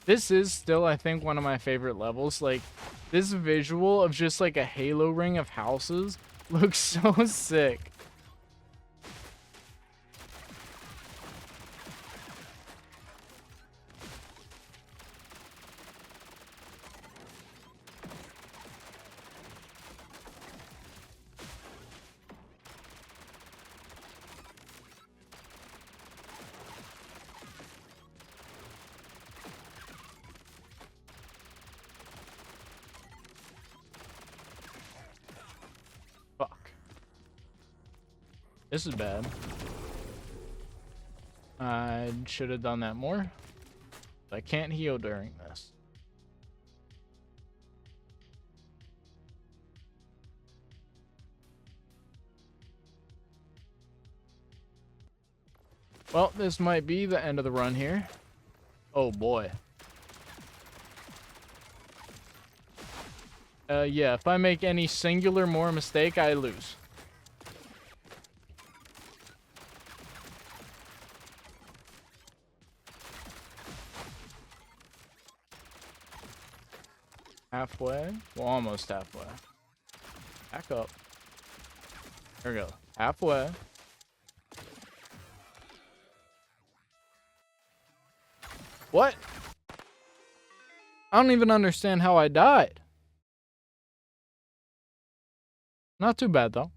This is still, I think, one of my favorite levels. Like, this visual of just like a halo ring of houses looks so sick. This is bad. I should have done that more. I can't heal during this. Well, this might be the end of the run here. Oh boy. Yeah, if I make any singular more mistake, I lose. Halfway? Well, almost halfway. Back up. There we go. Halfway. What? I don't even understand how I died. Not too bad, though.